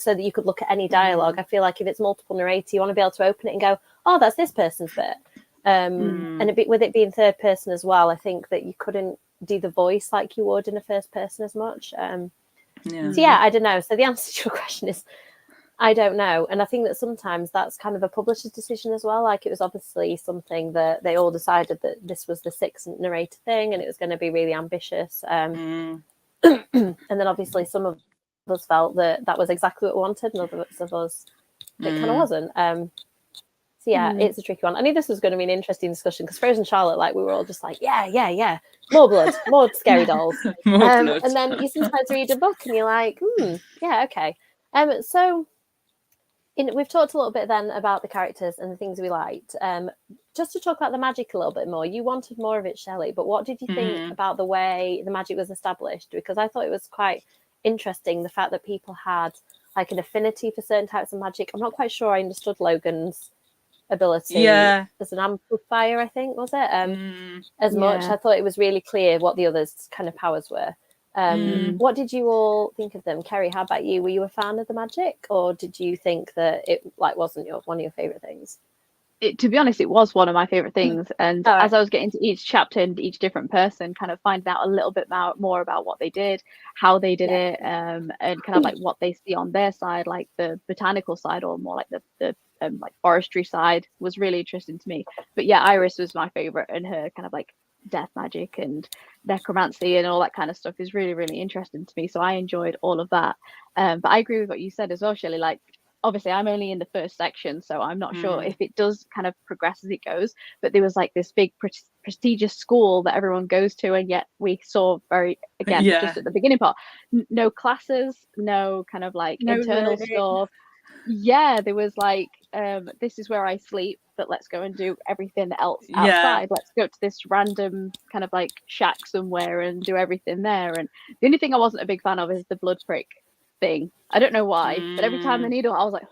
so that you could look at any dialogue. I feel like if it's multiple narrators, you want to be able to open it and go, oh, that's this person's bit. And with it being third person as well, I think that you couldn't do the voice like you would in a first person as much. So yeah, I don't know. So the answer to your question is, I don't know. And I think that sometimes that's kind of a publisher's decision as well. Like, it was obviously something that they all decided that this was the 6th narrator thing and it was going to be really ambitious. And then obviously some of us felt that was exactly what we wanted, and others of us, it kind of wasn't. So yeah, it's a tricky one. I knew this was going to be an interesting discussion because Frozen Charlotte, like, we were all just like, yeah, more blood, more scary dolls. And then you sometimes read a book and you're like, yeah, okay. So we've talked a little bit then about the characters and the things we liked. Just to talk about the magic a little bit more, you wanted more of it, Chelley, but what did you think about the way the magic was established? Because I thought it was quite interesting, the fact that people had like an affinity for certain types of magic. I'm not quite sure I understood Logan's ability as an amplifier, I think, was it? As much. I thought it was really clear what the others' kind of powers were. What did you all think of them? Kerrie, how about you? Were you a fan of the magic, or did you think that it wasn't one of your favorite things? To be honest, it was one of my favorite things, and as I was getting to each chapter and each different person, kind of finding out a little bit more about what they did, how they did it, and kind of like what they see on their side, like the botanical side, or more like the like forestry side, was really interesting to me. But yeah, Iris was my favorite, and her kind of like death magic and necromancy and all that kind of stuff is really, really interesting to me. So I enjoyed all of that. But I agree with what you said as well, Chelley. Like, obviously I'm only in the first section, so I'm not sure if it does kind of progress as it goes, but there was like this big prestigious school that everyone goes to, and yet we saw just at the beginning part, no classes, no kind of like internal stuff, Yeah, there was like, this is where I sleep, but let's go and do everything else outside. Let's go to this random kind of like shack somewhere and do everything there. And the only thing I wasn't a big fan of is the blood prick thing. I don't know why, but every time the needle, I was like,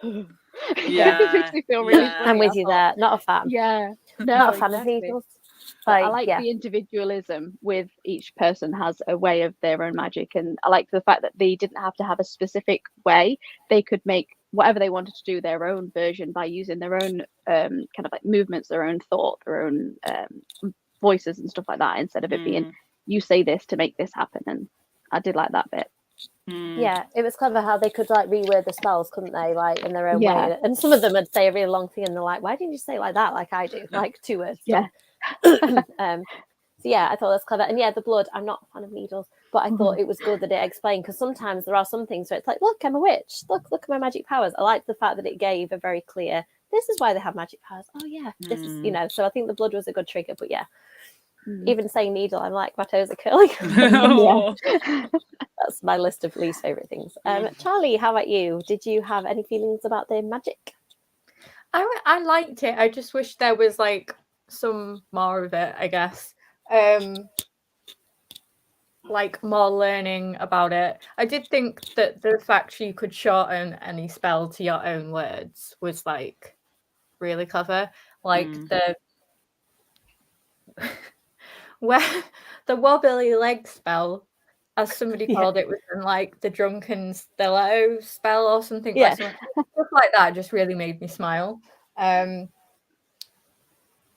it makes me feel really funny. I'm with you there. Not a fan. Yeah, no, not a fan of needles. I like the individualism with each person has a way of their own magic, and I like the fact that they didn't have to have a specific way. They could make whatever they wanted to do their own version by using their own kind of like movements, their own thought, their own voices and stuff like that, instead of it being you say this to make this happen. And I did like that bit. Yeah, it was clever how they could like reword the spells, couldn't they, like in their own way. And some of them would say a really long thing and they're like, why didn't you say it like that, like I do, like 2 words? So yeah, I thought that's clever. And yeah, the blood, I'm not a fan of needles, but I thought it was good that it explained, because sometimes there are some things where it's like, look, I'm a witch, look at my magic powers. I like the fact that it gave a very clear, this is why they have magic powers. Oh yeah, this is, you know, so I think the blood was a good trigger. But yeah, even saying needle, I'm like, my toes are curling. That's my list of least favorite things. Charlie, how about you? Did you have any feelings about the magic? I liked it. I just wish there was like some more of it, I guess. Like more learning about it. I did think that the fact you could shorten any spell to your own words was like really clever. Like where the wobbly leg spell, as somebody called it, was like the drunken stiletto spell or something. Like stuff like that just really made me smile.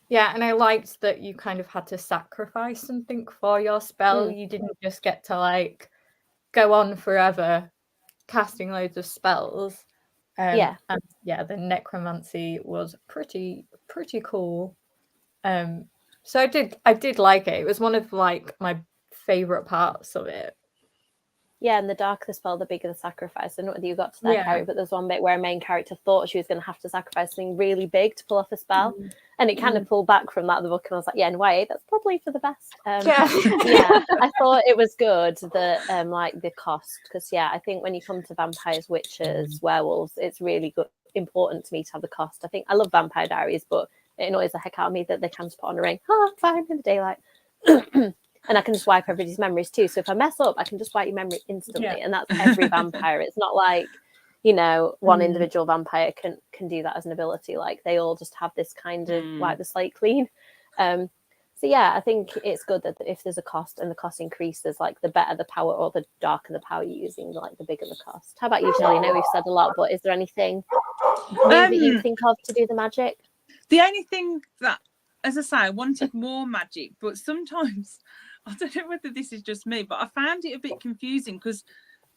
Yeah, and I liked that you kind of had to sacrifice something for your spell. You didn't just get to like go on forever casting loads of spells. And the necromancy was pretty cool. So I did like it. It was one of like my favorite parts of it. Yeah, and the darker the spell, the bigger the sacrifice. I don't know whether you got to that, Kerrie, but there's one bit where a main character thought she was going to have to sacrifice something really big to pull off a spell. And it kind of pulled back from that in the book. And I was like, yeah, in YA, that's probably for the best. I thought it was good that like the cost. Because, I think when you come to vampires, witches, werewolves, it's really good, important to me to have the cost. I think I love Vampire Diaries, but it annoys the heck out of me that they can just put on a ring. Oh, fine, in the daylight. And I can just wipe everybody's memories too. So if I mess up, I can just wipe your memory instantly. And that's every vampire. It's not like, you know, one individual vampire can do that as an ability. Like they all just have this kind of wipe the slate clean. So yeah, I think it's good that if there's a cost and the cost increases, like the better the power or the darker the power you're using, like the bigger the cost. How about you, Chelley? I know we've said a lot, but is there anything new that you think of to do the magic? The only thing that, as I say, I wanted more magic, but sometimes, I don't know whether this is just me, but I found it a bit confusing because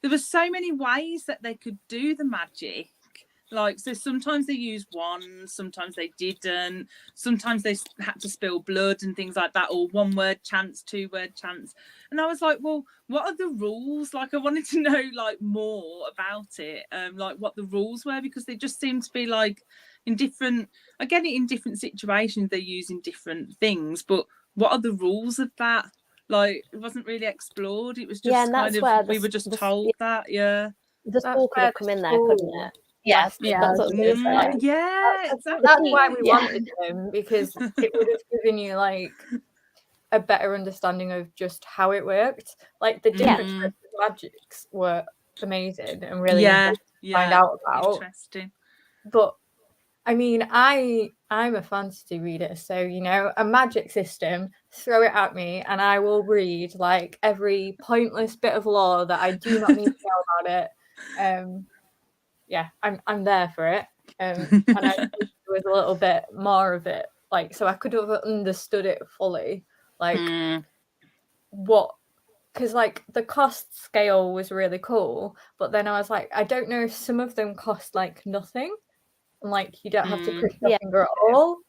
there were so many ways that they could do the magic. Like, so sometimes they used wands, sometimes they didn't, sometimes they had to spill blood and things like that, or 1 word chants, 2 word chants. And I was like, well, what are the rules? Like, I wanted to know like more about it, like what the rules were, because they just seemed to be like in different, I get it, in different situations they're using different things, but what are the rules of that? Like, it wasn't really explored. It was just kind of, we were just told that, The school could have come in there, couldn't it? Yes, that's what exactly. That's why we wanted them, because it would have given you like a better understanding of just how it worked. Like the different types of magics were amazing and really interesting to find out about. Interesting. But I mean, I'm a fantasy reader, so you know, a magic system, throw it at me and I will read like every pointless bit of lore that I do not need to know about it. I'm there for it. And I wish there was a little bit more of it, like, so I could have understood it fully. Like what, because like the cost scale was really cool, but then I was like, I don't know if some of them cost like nothing, and like you don't have to prick your finger at all,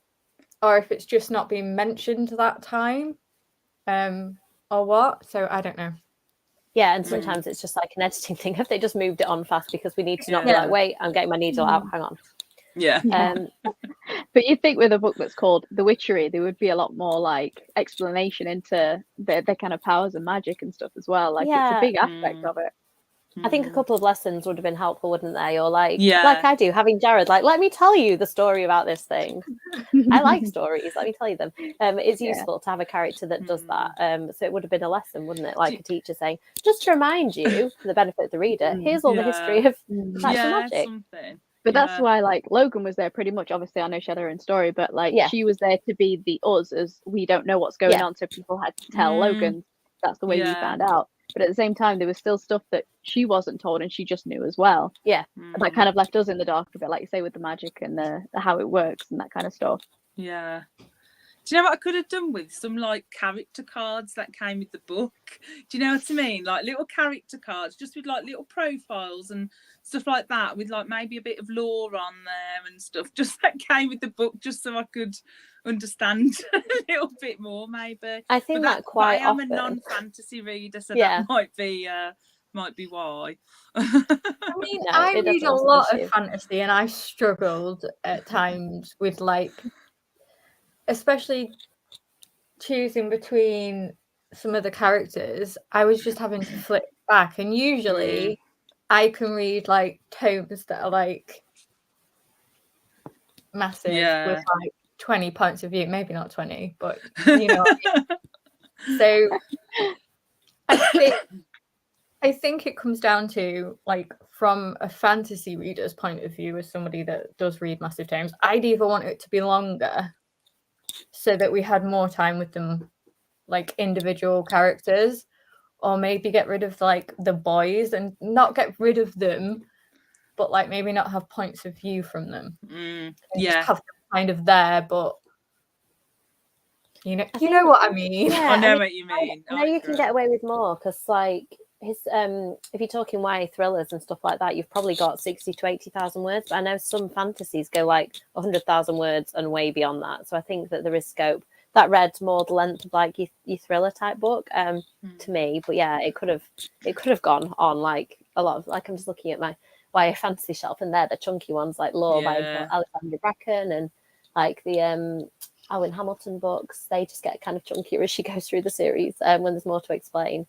or if it's just not being mentioned that time, or what. So I don't know. Yeah, and sometimes it's just like an editing thing. If they just moved it on fast because we need to not be like, wait, I'm getting my needle out, hang on. But you'd think with a book that's called The Witchery, there would be a lot more like explanation into their kind of powers and magic and stuff as well. Like it's a big aspect of it. I think a couple of lessons would have been helpful, wouldn't they? Or like Yeah. I do, having Jared, like, let me tell you the story about this thing. I like stories, let me tell you them. It's useful to have a character that does that. So it would have been a lesson, wouldn't it? Like a teacher saying, just to remind you, for the benefit of the reader, here's all the history of magic. Something. But that's why, like, Logan was there pretty much. Obviously, I know she had her own story, but like, she was there to be the us, as we don't know what's going on, so people had to tell Logan. That's the way we found out. But at the same time, there was still stuff that she wasn't told, and she just knew as well. Yeah, that kind of left us in the dark a bit, like you say, with the magic and the how it works and that kind of stuff. Yeah. Do you know what I could have done with some like character cards that came with the book? Do you know what I mean? Like little character cards, just with like little profiles and stuff like that, with like maybe a bit of lore on there and stuff, just that came with the book, just so I could understand a little bit more, maybe. I think that quite I am often. a non-fantasy reader, so that might be why. I mean, I read a lot of fantasy, and I struggled at times with like, especially choosing between some of the characters. I was just having to flip back, and usually I can read like tomes that are like massive with like 20 points of view, maybe not 20, but you know what I mean? So I think it comes down to, like, from a fantasy reader's point of view, as somebody that does read massive tomes, I'd either want it to be longer so that we had more time with them, like individual characters, or maybe get rid of like the boys and not get rid of them, but like maybe not have points of view from them. Just have them kind of there, but you know what I mean. I know what you mean. I know you can get away with more, because like his if you're talking YA thrillers and stuff like that, you've probably got 60 to 80,000 words, but I know some fantasies go like 100,000 words and way beyond that, so I think that there is scope. That read more the length of like your thriller type book to me, but yeah, it could have gone on like a lot of, like, I'm just looking at my YA fantasy shelf, and they're the chunky ones like Lore by Alexandra Bracken, and like the Alwyn Hamilton books, they just get kind of chunkier as she goes through the series when there's more to explain.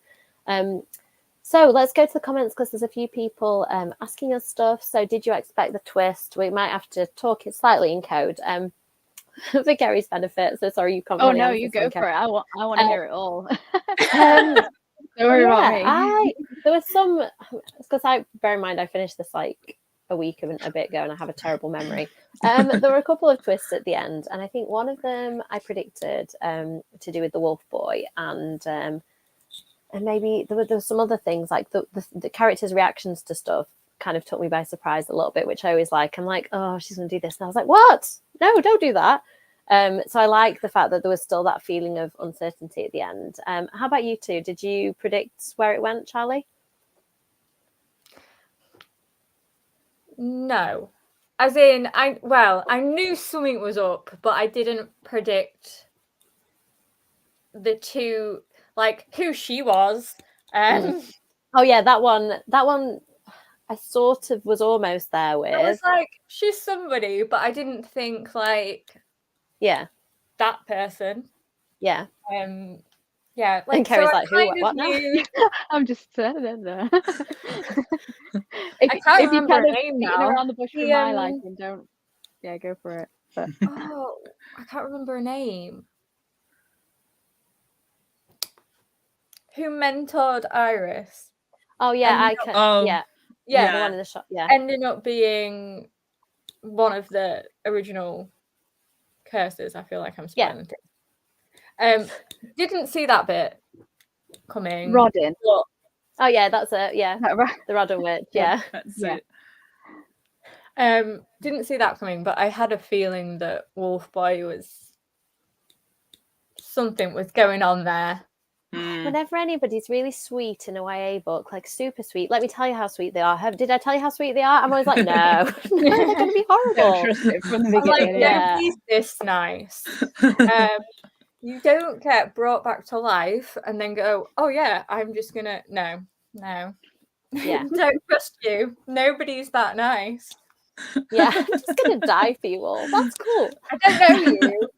So let's go to the comments, because there's a few people asking us stuff. So did you expect the twist? We might have to talk it slightly in code for Kerrie's benefit. So sorry, you can't. Oh no, you go for it. I want to hear it all. Don't worry about me. There was some, because bear in mind I finished this like a week and a bit ago, and I have a terrible memory. There were a couple of twists at the end, and I think one of them I predicted to do with the Wolf Boy, and maybe there were some other things, like the characters' reactions to stuff kind of took me by surprise a little bit, which I always like. I'm like, oh, she's going to do this, and I was like, what? No, don't do that. So I like the fact that there was still that feeling of uncertainty at the end. How about you two? Did you predict where it went, Charley? No. As in, I knew something was up, but I didn't predict the two, like, who she was. Oh yeah, that one I sort of was almost there with. I was like, she's somebody, but I didn't think like that person. Yeah. Yeah. Like, and Kerrie's like, who? What now? I'm just standing there. I can't remember her name now. Around the bush for my liking, don't. Yeah, go for it. But I can't remember her name. Who mentored Iris? Oh yeah, I can. Yeah, the one in the shop. Yeah, ending up being one of the original curses. I feel like I'm spoiling things. Didn't see that bit coming. Rodin. But... Oh yeah, that's it. Yeah, the Rodin witch. Yeah, that's it. Didn't see that coming, but I had a feeling that Wolf Boy was something was going on there. Whenever anybody's really sweet in a YA book, like super sweet, let me tell you how sweet they are. Did I tell you how sweet they are? I'm always like, no, they're going to be horrible. Don't trust it from the beginning. Nobody's this nice. You don't get brought back to life and then go, oh yeah, I'm just gonna no. Yeah. Don't trust you. Nobody's that nice. Yeah, I'm just gonna die for you all. That's cool. I don't know you.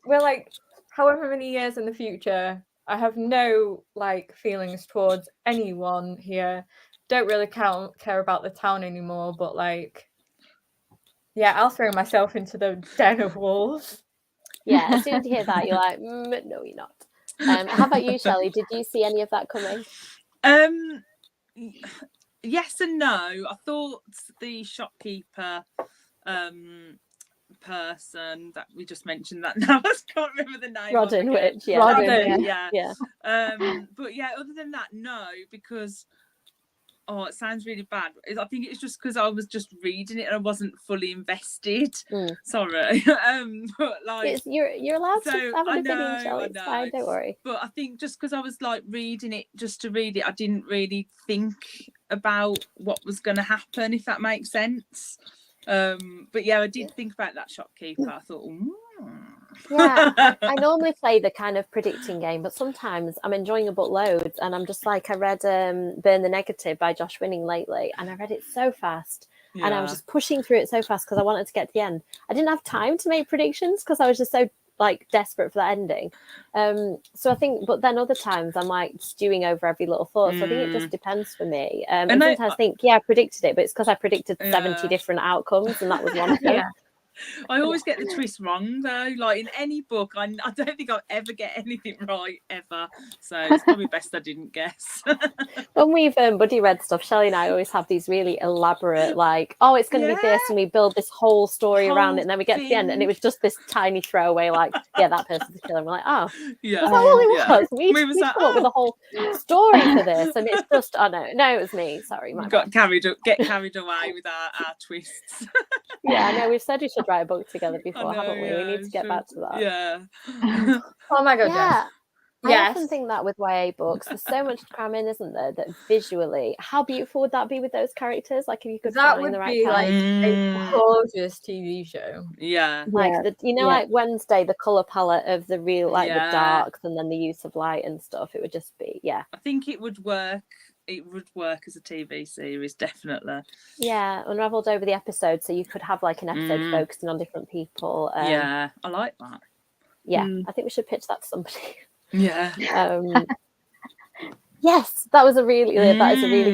We're like however many years in the future. I have no like feelings towards anyone here. don't really care about the town anymore, but like, yeah, I'll throw myself into the den of wolves. Yeah, as soon as you hear that, you're like, no, you're not. How about you, Chelley? Did you see any of that coming? Yes and no. I thought the shopkeeper person that we just mentioned that now, I can't remember the name. Rodden Witch, yeah. Rodden, yeah. But yeah, other than that, no, because it sounds really bad. I think it's just because I was just reading it and I wasn't fully invested. Sorry. But like, you're allowed to have an opinion, Chelley. It's fine, don't worry. But I think just because I was like reading it just to read it, I didn't really think about what was going to happen, if that makes sense. But yeah, I did think about that shopkeeper. I thought, yeah, I normally play the kind of predicting game, but sometimes I'm enjoying a book loads and I'm just like, I read Burn the Negative by Josh Winning lately, and I read it so fast. Yeah. And I was just pushing through it so fast because I wanted to get to the end. I didn't have time to make predictions because I was just so like desperate for that ending. So I think, but then other times I'm like stewing over every little thought. So I think it just depends for me. And sometimes I think, yeah, I predicted it, but it's because I predicted 70 different outcomes, and that was one of them. I always get the twist wrong though. Like in any book, I don't think I'll ever get anything right ever. So it's probably best I didn't guess. When we've buddy read stuff, Chelley and I always have these really elaborate, like, oh, it's going to be this, and we build this whole story around it, and then we get to the end, and it was just this tiny throwaway, like, yeah, that person's the killer. And we're like, oh, yeah, that's all it was. We come up with a whole story for this, and it's just, oh no, it was me. Sorry, get carried away with our twists. Yeah, I know. We've said we should write a book together before, haven't we? Yeah, we need to get back to that. Yeah. Oh my god. Yeah. I often think that with YA books, there's so much to cram in, isn't there? That visually, how beautiful would that be with those characters? Like, if you could find the right like a gorgeous TV show. Yeah. Like like Wednesday, the color palette of the real, like the darks, and then the use of light and stuff. It would just be, I think it would work. It would work as a TV series, definitely. Yeah, unravelled over the episode, so you could have like an episode focusing on different people. Yeah, I like that. Yeah, I think we should pitch that to somebody. Yeah. Yes, that is a really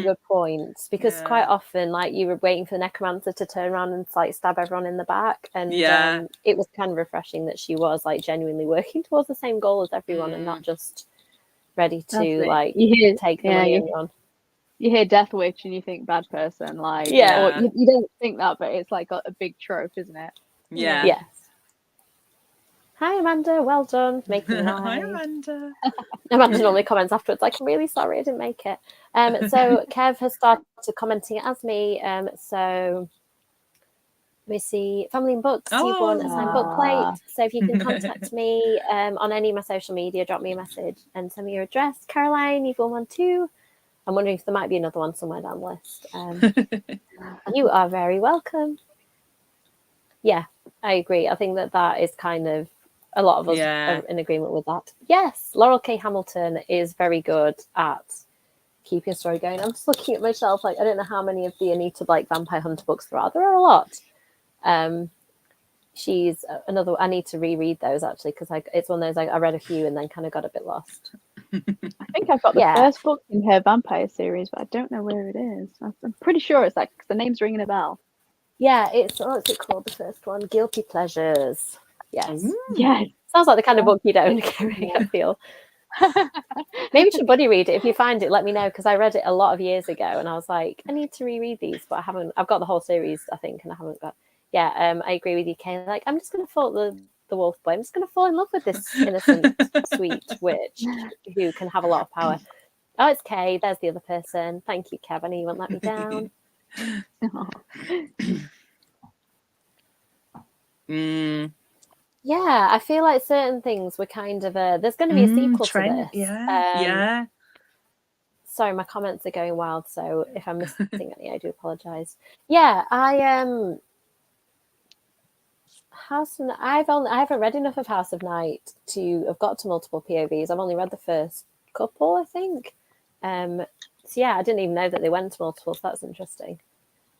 good point, because quite often, like, you were waiting for the necromancer to turn around and like stab everyone in the back, and it was kind of refreshing that she was like genuinely working towards the same goal as everyone and not just ready to like take the money and run. You hear Death Witch and you think bad person, like, or you don't think that, but it's like a big trope, isn't it? Yeah. Yes. Hi, Amanda. Well done for making it. Hi, Amanda. Amanda normally comments afterwards, like, I'm really sorry I didn't make it. So Kev has started commenting as me. So let me see. Family and Books, you've won a signed book plate. So if you can contact me on any of my social media, drop me a message and send me your address. Caroline, you've won one too. I'm wondering if there might be another one somewhere down the list. You are very welcome. Yeah, I agree. I think that is kind of, a lot of us are in agreement with that. Yes, Laurel K. Hamilton is very good at keeping a story going. I'm just looking at my shelf, like, I don't know how many of the Anita Blake Vampire Hunter books there are. There are a lot. She's another, I need to reread those actually, because it's one of those, I read a few and then kind of got a bit lost. I think I've got the first book in her vampire series, but I don't know where it is. I'm pretty sure it's like, the name's ringing a bell. Yeah, it's, what's it called, the first one? Guilty Pleasures. Yes. Yes. Sounds like the kind of book you'd own, Kerrie, I feel. Maybe you should buddy read it. If you find it, let me know, because I read it a lot of years ago and I was like, I need to reread these, but I haven't. I've got the whole series, I think, and I haven't got. I agree with you, Kay. Like, I'm just going to fall the wolf boy. I'm just going to fall in love with this innocent, sweet witch who can have a lot of power. Oh, it's Kay. There's the other person. Thank you, Kev. I know you won't let me down. Yeah, I feel like certain things were kind of there's going to be a sequel to this. Yeah. Sorry, my comments are going wild, so if I'm missing any, I do apologise. Yeah, I I haven't read enough of House of Night to have got to multiple POVs. I've only read the first couple, I think. So yeah, I didn't even know that they went to multiple, so that's interesting.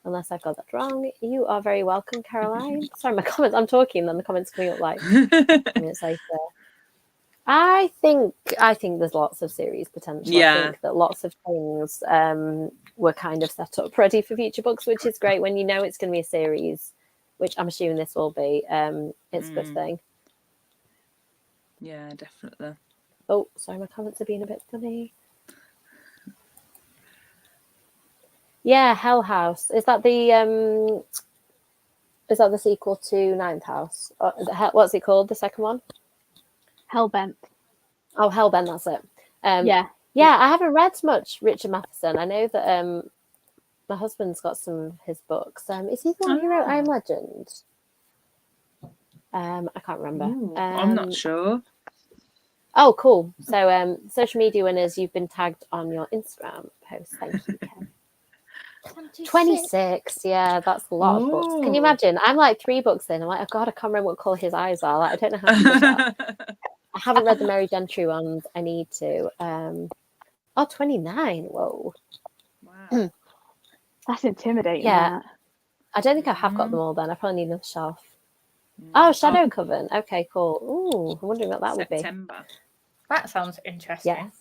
Unless I've got that wrong. You are very welcome, Caroline. Sorry, my comments, I'm talking, then the comments coming up like minutes later. I think there's lots of series potential. Yeah. I think that lots of things were kind of set up ready for future books, which is great when you know it's going to be a series, which I'm assuming this will be. It's a good thing. Yeah, definitely. Oh, sorry, my comments are being a bit funny. Yeah, Hell House. Is that the sequel to Ninth House? What's it called? The second one? Hellbent. Oh, Hellbent, that's it. Yeah. Yeah, I haven't read much Richard Matheson. I know that my husband's got some of his books. Is he the one who wrote I Am Legend? I can't remember. Ooh, I'm not sure. Oh, cool. So, social media winners, you've been tagged on your Instagram post. Thank you, Ken. 26. Yeah, that's a lot of books. Can you imagine? I'm like 3 books in. I'm like, oh God, I can't remember what colour his eyes are. Like, I don't know how to do that. I haven't read the Mary Gentry ones. I need to. 29. Whoa. Wow. That's intimidating. Yeah. I don't think I have got them all then. I probably need another shelf. Oh, Shadow Coven. Okay, cool. Ooh, I'm wondering what that would be. That sounds interesting.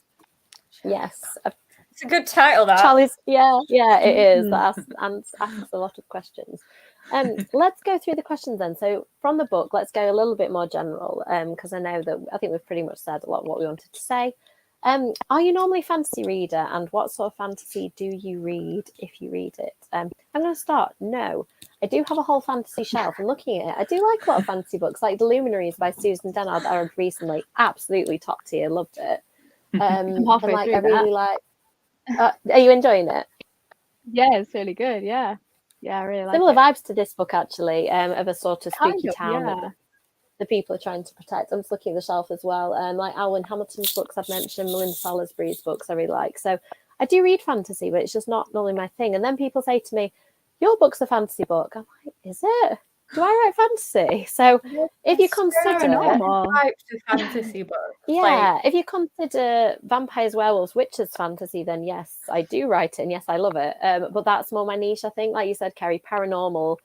Yes. It's a good title, that. Charlie's, yeah, it is. That asks a lot of questions. Let's go through the questions then. So from the book, let's go a little bit more general, because I think we've pretty much said a lot of what we wanted to say. Are you normally a fantasy reader, and what sort of fantasy do you read if you read it? I'm going to start. No, I do have a whole fantasy shelf. I'm looking at it. I do like a lot of fantasy books, like The Luminaries by Susan Dennard that I read recently. Absolutely top tier. Loved it. I'm halfway through I really like. Are you enjoying it? Yeah, it's really good. Yeah, I really like Similar it. vibes to this book, actually, of a sort of spooky town yeah. that the people are trying to protect. I'm just looking at the shelf as well. Like Alwyn Hamilton's books I've mentioned, Melinda Salisbury's books I really like. So I do read fantasy, but it's just not normally my thing. And then people say to me, your book's a fantasy book. I'm like, is it? Do I write fantasy? So if you consider types of fantasy books, if you consider vampires, werewolves, witches fantasy, then yes, I do write it, and yes, I love it. But that's more my niche, I think. Like you said, Kerrie, paranormal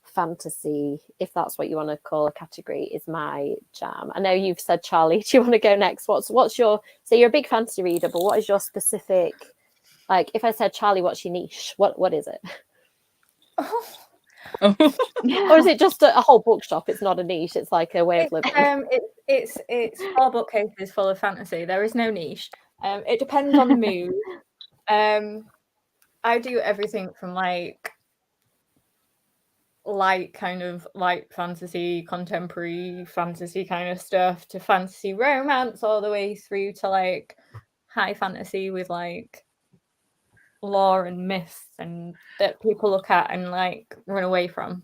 fantasy, if that's what you want to call a category, is my jam. I know you've said, Charlie, do you want to go next? What's your, so you're a big fantasy reader, but what is your specific, like if I said, Charlie, what's your niche? What is it? Or is it just a whole bookshop? It's not a niche, it's like a way of living. It's 4 bookcases full of fantasy. There is no niche. It depends on the mood. I do everything from like kind of light fantasy, contemporary fantasy kind of stuff, to fantasy romance, all the way through to like high fantasy with like lore and myths and that people look at and like run away from.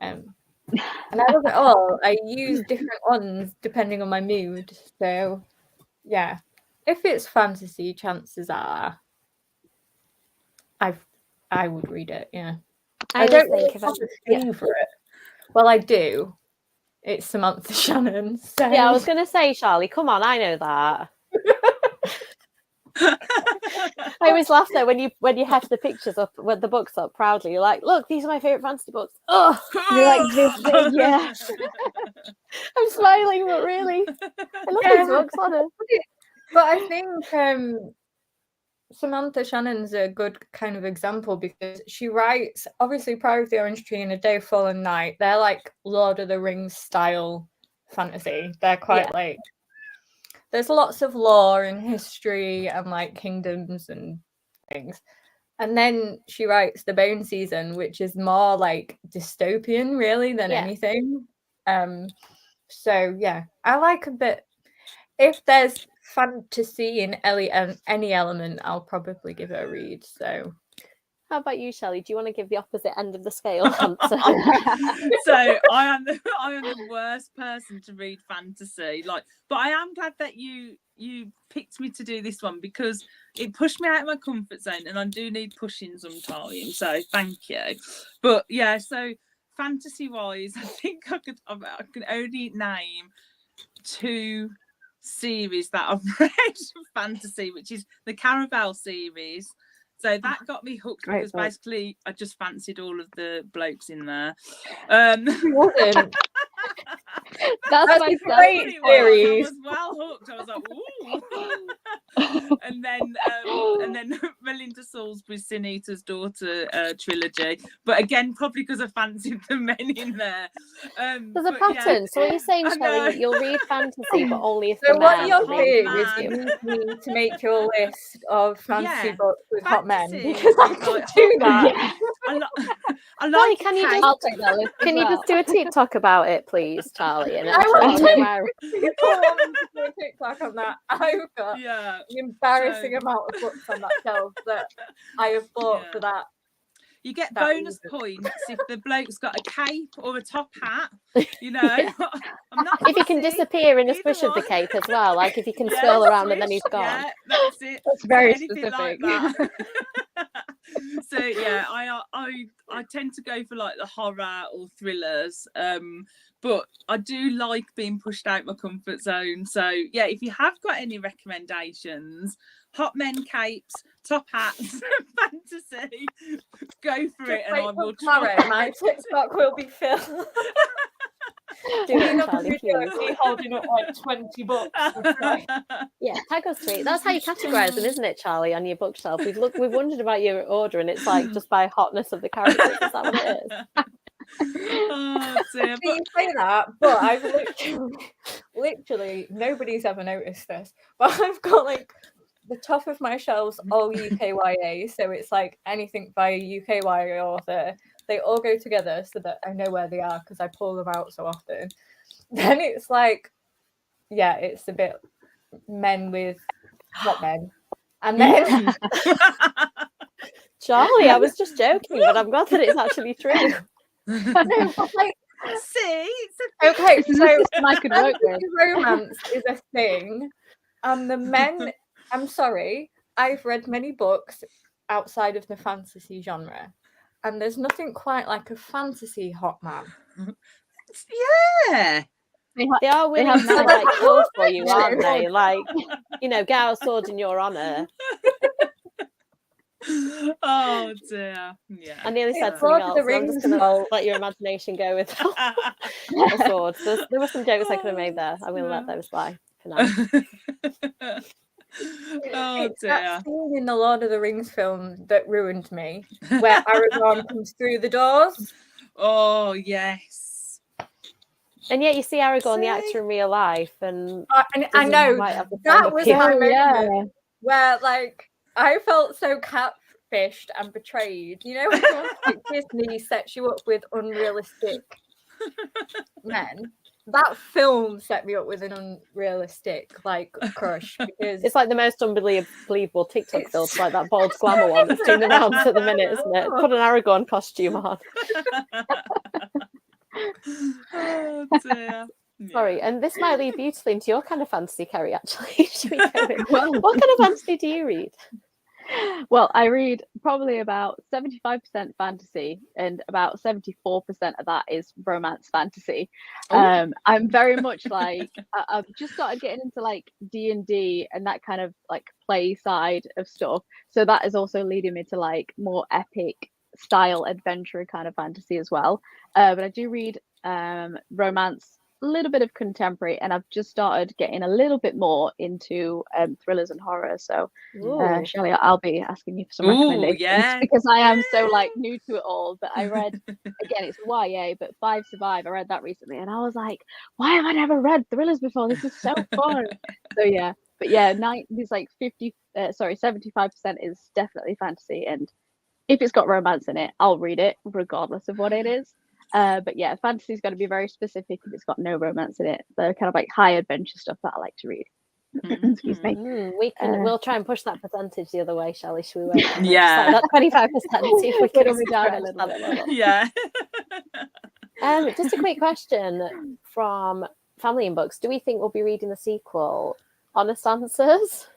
And I love it all. I use different ones depending on my mood. So yeah, if it's fantasy, chances are I would read it. Yeah, I don't think have a favorite. Well, I do. It's Samantha Shannon. So. Yeah, I was going to say, Charlie, come on, I know that. I always laugh though when you heft the pictures up, when the books up proudly. You're like, look, these are my favorite fantasy books. Oh, you're like this big, yeah. I'm smiling, but really, I love these books, honestly. But I think Samantha Shannon's a good kind of example because she writes, obviously, Pride of the Orange Tree and A Day, Fall and Night. They're like Lord of the Rings style fantasy. They're quite like. There's lots of lore and history and like kingdoms and things. And then she writes The Bone Season, which is more like dystopian really than anything. So yeah, I like a bit. If there's fantasy in any element, I'll probably give it a read. So how about you, Shelley? Do you want to give the opposite end of the scale answer? So I am the worst person to read fantasy. But I am glad that you picked me to do this one because it pushed me out of my comfort zone, and I do need pushing sometimes. So thank you. But yeah, so fantasy wise, I think I can only name 2 series that I've read fantasy, which is the Caraval series. So that got me hooked because basically I just fancied all of the blokes in there. That's my great series. I was well hooked. I was like, ooh. and then Melinda Salisbury's Sin Eater's Daughter trilogy. But again, probably because I fancied the men in there. There's a pattern. So what you're saying, Chelley, you'll read fantasy, but only if So the what men you're are doing hot is man. you need to make your list of fantasy Yeah, books with hot men. fantasy Because I with, can like, do hot that. I Why like can you cake. just I'll take that list. Can you just do a TikTok about it, please, Charley? And I actually will. where People want me to do a TikTok on that. I've got Yeah. an embarrassing amount of books on that shelf that I have bought for that. You get That bonus reason. points if the bloke's got a cape or a top hat. You know, Yeah. I'm not. if he can fussy, disappear in a either swish of the one. cape as well, like if he can Yeah, swirl around and then swish, he's gone. Yeah, that's it. That's very Anything specific. like that. So yeah, I tend to go for like the horror or thrillers. But I do like being pushed out my comfort zone. So yeah, if you have got any recommendations, hot men capes, top hats, fantasy, go for it, and I will tomorrow. My TikTok will be filled. Do it, Charley, video of please. me holding up like 20 books. Yeah, tag us to it. That's how you categorise them, isn't it, Charley, on your bookshelf? We've wondered about your order, and it's like just by hotness of the characters. Is that what it is? Oh dear. So you say that, but I've literally nobody's ever noticed this, but I've got like the top of my shelves all UKYA, so it's like anything by a UKYA author. They all go together so that I know where they are because I pull them out so often. Then it's like, yeah, it's a bit men with hot men. And then Charley, I was just joking, but I'm glad that it's actually true. no, but like, see, okay, This is so a system I could work with. romance is a thing, and the men. I'm sorry, I've read many books outside of the fantasy genre, and there's nothing quite like a fantasy hot man. yeah. They are willing have to nice like kill for perfect you, aren't they? shit. Like, you know, get out a sword in your honour. Oh dear. Yeah. I nearly said It's something Lord of else. the So I'm just Rings going to fault. let your imagination go with a sword. There were some jokes I could have made there. I'm going to let those fly for now. Oh It's dear. that scene in the Lord of the Rings film that ruined me, where Aragorn comes through the doors. Oh yes. And yet you see Aragorn, the See? actor, in real life, and And I doesn't know quite have the same that was appeal. my Oh, moment yeah. where, like, I felt so catfished and betrayed. You know, when someone like Disney sets you up with unrealistic men. That film set me up with an unrealistic like crush because It's like the most unbelievable TikTok filter, like that bald glamour one that's doing the rounds at the minute, isn't it? Put an Aragorn costume on. Oh dear. Sorry, and this might lead beautifully into your kind of fantasy, Kerrie, actually. Should we go in? Well, What kind of fantasy do you read? Well, I read probably about 75% fantasy, and about 74% of that is romance fantasy. I'm very much like I've just started getting into like D&D and that kind of like play side of stuff. So that is also leading me to like more epic style adventure kind of fantasy as well. But I do read romance, a little bit of contemporary, and I've just started getting a little bit more into thrillers and horror. So Chelley, I'll be asking you for some recommendations because I am so like new to it all. But I read again, it's YA, but 5 Survive. I read that recently, and I was like, why have I never read thrillers before? This is so fun. So yeah, but yeah, there's like 75% is definitely fantasy, and if it's got romance in it, I'll read it regardless of what it is. But yeah, fantasy's got to be very specific if it's got no romance in it. The kind of like high adventure stuff that I like to read. Excuse me. We'll try and push that percentage the other way, Charley. Should we work? Yeah. That 25%. See if we can me down a little bit. Yeah. Just a quick question from Family and Books. Do we think we'll be reading the sequel? Honest answers?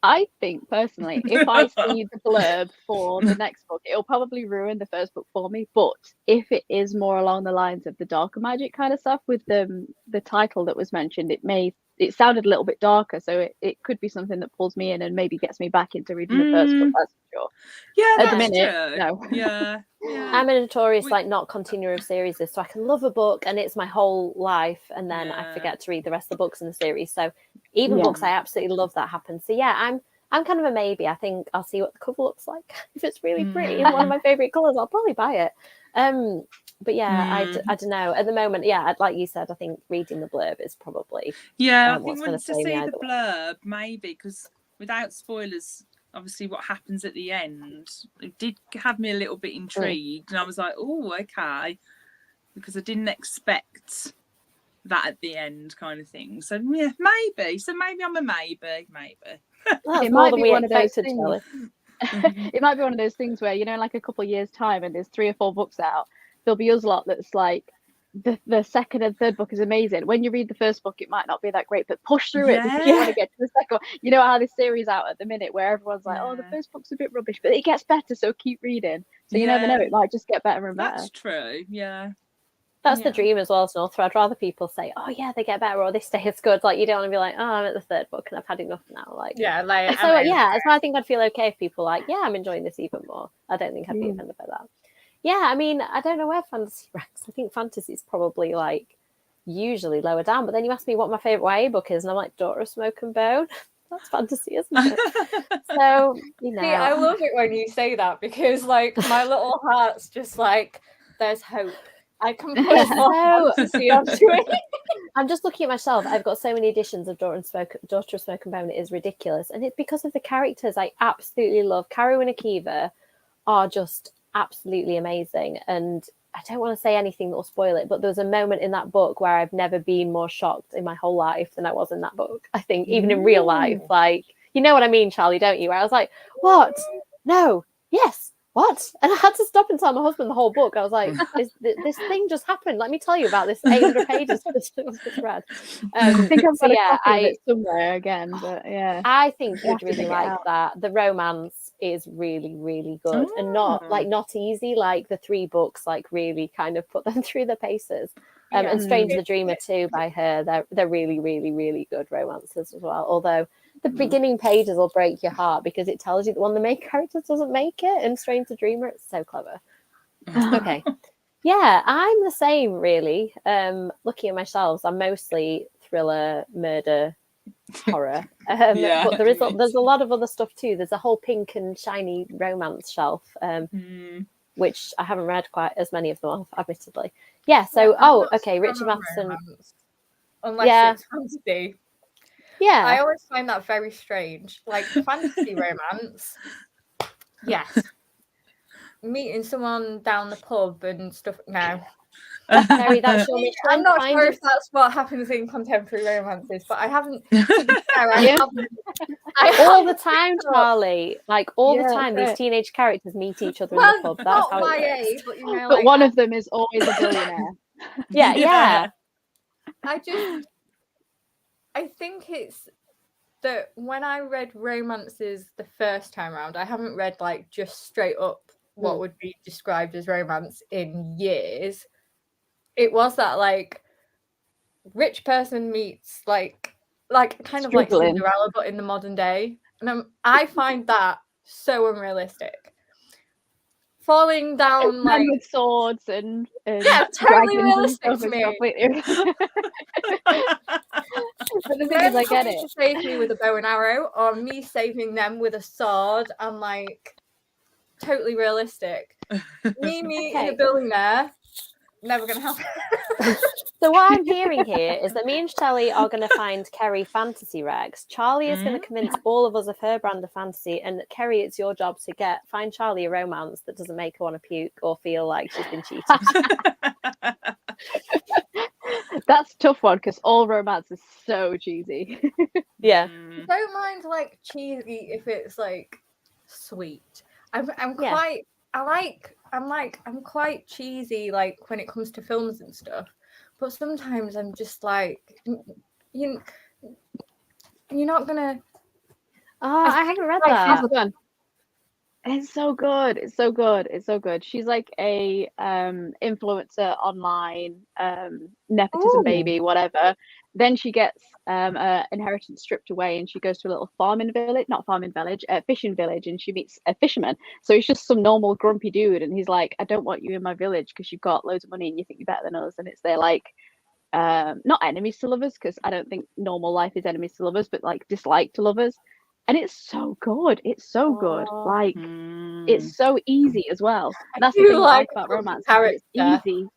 I think personally, if I see the blurb for the next book, it'll probably ruin the first book for me. But if it is more along the lines of the darker magic kind of stuff with the title that was mentioned, it may it sounded a little bit darker, so it could be something that pulls me in and maybe gets me back into reading the first book. That's for sure. Yeah, At the minute, true. no. Yeah. I'm a notorious like not continuer of series, so I can love a book and it's my whole life, and then I forget to read the rest of the books in the series. So even books I absolutely love that happen. So yeah, I'm kind of a maybe. I think I'll see what the cover looks like. If it's really pretty and one of my favorite colors, I'll probably buy it. But yeah, I don't know. At the moment, yeah, like you said, I think reading the blurb is probably I think once to see the blurb, maybe, because without spoilers, obviously what happens at the end, it did have me a little bit intrigued, and I was like, oh, okay, because I didn't expect that at the end, kind of thing. So yeah, maybe. So maybe I'm a maybe. It might be one of those things. It might be one of those things where, you know, like a couple of years' time and there's 3 or 4 books out, there'll be us lot that's like, the second and third book is amazing. When you read the first book, it might not be that great, but push through it because you want to get to the second one. You know how this series out at the minute where everyone's like, oh, the first book's a bit rubbish, but it gets better, so keep reading. So you never know, it might just get better and better. That's true, That's the dream as well, North. I'd rather people say, oh yeah, they get better or they stay as good. Like, you don't want to be like, oh, I'm at the 3rd book and I've had enough now. Like, so I think I'd feel okay if people like, yeah, I'm enjoying this even more. I don't think I'd be offended by that. Yeah, I mean, I don't know where fantasy ranks. I think fantasy is probably like usually lower down. But then you ask me what my favorite YA book is, and I'm like, Daughter of Smoke and Bone. That's fantasy, isn't it? So, you know. See, I love it when you say that because, like, my little heart's just like, there's hope. I can put more fantasy onto it. I'm just looking at myself. I've got so many editions of Daughter of Smoke and Bone. It is ridiculous. And it's because of the characters I absolutely love. Kerrie and Akiva are just absolutely amazing. And I don't want to say anything that will spoil it, but there was a moment in that book where I've never been more shocked in my whole life than I was in that book. I think even in real life, like, you know what I mean, Charley, don't you? Where I was like, what? No, yes, what? And I had to stop and tell my husband the whole book. I was like, this thing just happened. Let me tell you about this 800 pages I just read. I think I've got a copy of it somewhere again, but yeah. I think you'd really like that. The romance is really, really good and not easy. Like the 3 books, like really kind of put them through the paces. And Strange the Dreamer too by her. They're really, really, really good romances as well. Although the beginning pages will break your heart because it tells you that one of the main characters doesn't make it. And Strange the Dreamer, it's so clever. Okay. Yeah, I'm the same really. Looking at my shelves, I'm mostly thriller, murder, horror. But there's a lot of other stuff too. There's a whole pink and shiny romance shelf, which I haven't read quite as many of them, admittedly. Yeah, so Richard Matheson. Unless it's fantasy. Yeah. I always find that very strange. Like fantasy romance. Yes. Meeting someone down the pub and stuff. No. Kerrie, that's your mission. I'm not sure if that's what happens in contemporary romances, but I haven't. All the time, Charley. Like all the time, these teenage characters meet each other in the pub. That's how it works. Age, but, you know, but one of them is always a billionaire. Yeah. I think it's that when I read romances the first time around, I haven't read like just straight up what would be described as romance in years. It was that like rich person meets like kind of like Cinderella, but in the modern day, and I find that so unrealistic. Falling down like with swords and totally realistic to me. But the thing is, I get it. To save me with a bow and arrow, or me saving them with a sword, and like totally realistic. Me meeting a billionaire, never gonna happen. So what I'm hearing here is that me and Chelley are going to find Kerrie fantasy regs. Charley is going to convince all of us of her brand of fantasy, and Kerrie, it's your job to find Charley a romance that doesn't make her want to puke or feel like she's been cheated. That's a tough one because all romance is so cheesy. Yeah. Don't mind like cheesy if it's like sweet. I'm quite cheesy like when it comes to films and stuff. But sometimes I'm just like, you're not gonna. Oh, I haven't read that. It's so good. It's so good. It's so good. She's like a influencer online, nepotism Ooh. baby, whatever. Then she gets her inheritance stripped away, and she goes to a little farming village, not farming village, fishing village, and she meets a fisherman. So he's just some normal grumpy dude, and he's like, I don't want you in my village because you've got loads of money and you think you're better than us. And it's they're like not enemies to lovers, because I don't think normal life is enemies to lovers, but like dislike to lovers. And it's so good. It's so good. Like it's so easy as well. And that's the thing I like about romance. It's easy.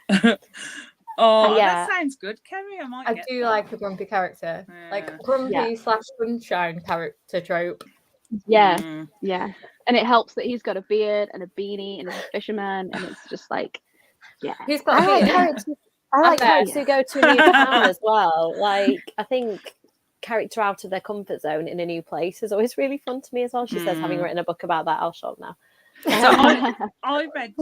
That sounds good, Kerrie. I do like a grumpy character, like grumpy / sunshine character trope. Yeah. And it helps that he's got a beard and a beanie and he's a fisherman, and it's just like, he's got. I like characters who go to a new town as well. Like, I think character out of their comfort zone in a new place is always really fun to me as well. She says, having written a book about that, I'll shop now. So I read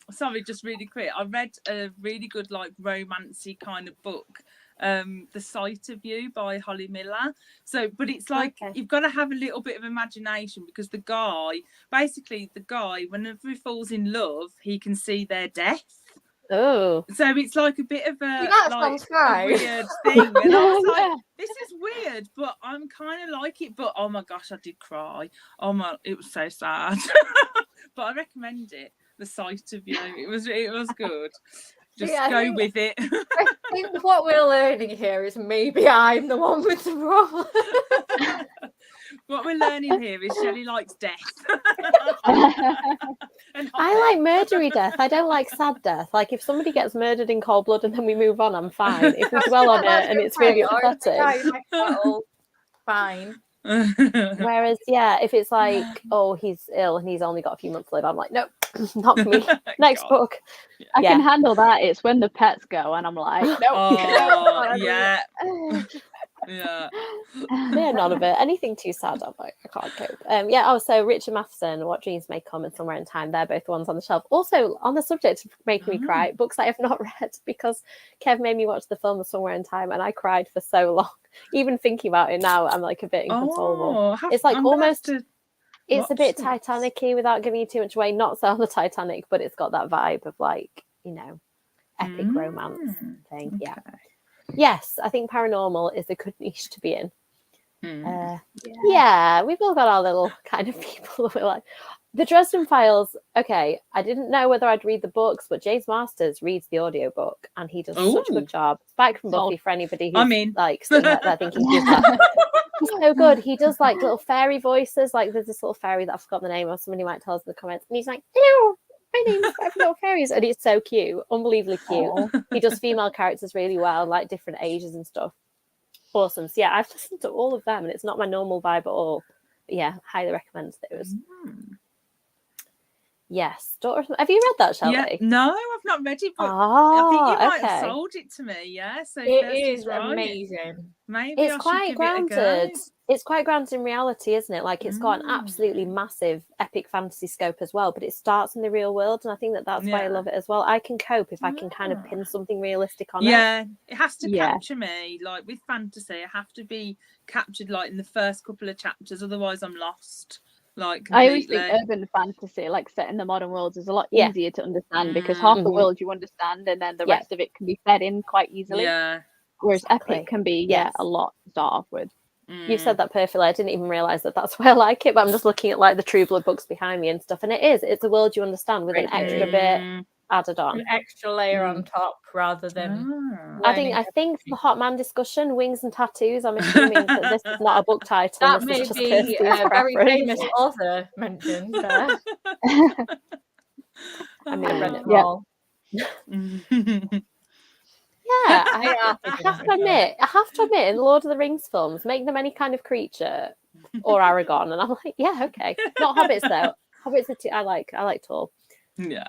sorry, just really quick, I read a really good like romancy kind of book, The Sight of You by Holly Miller. So but it's like you've got to have a little bit of imagination, because the guy whenever he falls in love, he can see their death. Oh, so it's like a bit of a, a weird thing. And I was like, this is weird, but I'm kind of like it. But oh my gosh, I did cry. Oh my, it was so sad. But I recommend it. The Sight of You. It was good. Just go with it. I think what we're learning here is maybe I'm the one with the problem. What we're learning here is Chelley likes death. I like murdery death. I don't like sad death. Like, if somebody gets murdered in cold blood and then we move on, I'm fine. If we dwell on it and it's really upsetting, fine. Whereas, if it's like, oh, he's ill and he's only got a few months to live, I'm like, nope, not for me. Next book. I can handle that. It's when the pets go and I'm like, nope. Oh, yeah. Yeah. Yeah, none of it. Anything too sad, I'm like, I can't cope. So Richard Matheson, What Dreams May Come and Somewhere in Time, they're both the ones on the shelf. Also, on the subject of making me cry, books I have not read, because Kev made me watch the film of Somewhere in Time and I cried for so long. Even thinking about it now, I'm like a bit inconsolable. It's like almost it's a bit Titanic-y without giving you too much away. Not so on the Titanic, but it's got that vibe of like, epic romance thing. Okay. Yeah. Yes, I think paranormal is a good niche to be in. We've all got our little kind of people that we're like. The Dresden Files, okay, I didn't know whether I'd read the books, but James Masters reads the audiobook and he does such a good job. Spike from Buffy, for anybody who's like sitting there thinking he's so good. He does like little fairy voices. Like there's this little fairy that I've forgotten the name of. Somebody might tell us in the comments. And he's like, hello, my name's Little Fairies. And it's so cute, unbelievably cute. He does female characters really well, like different ages and stuff. Awesome. So I've listened to all of them and it's not my normal vibe at all. But highly recommend those. Yes. Have you read that, Charley? Yeah. No, I've not read it, but I think you might have sold it to me. Yeah, so it is amazing. Maybe it's quite grounded. It's quite grounded in reality, isn't it? Like it's got an absolutely massive epic fantasy scope as well, but it starts in the real world, and I think that's why I love it as well. I can cope if I can kind of pin something realistic on it. Yeah, it has to capture me. Like with fantasy, I have to be captured like in the first couple of chapters, otherwise I'm lost. Like completely. I always think urban fantasy, like set in the modern worlds, is a lot easier to understand because half the world you understand, and then the rest of it can be fed in quite easily. Yeah. Whereas epic can be a lot to start off with. You said that perfectly. I didn't even realize that's why I like it, but I'm just looking at like the True Blood books behind me and stuff, and it's a world you understand with an extra bit added on, an extra layer on top rather than I think the Hot Man discussion, wings and tattoos. I'm assuming that this is not a book title. That may be a very famous author mentioned there. I mean, I read it all. I have to admit, in the Lord of the Rings films, make them any kind of creature or Aragorn, and I'm like, okay. Not hobbits though. Hobbits are I like tall. Yeah.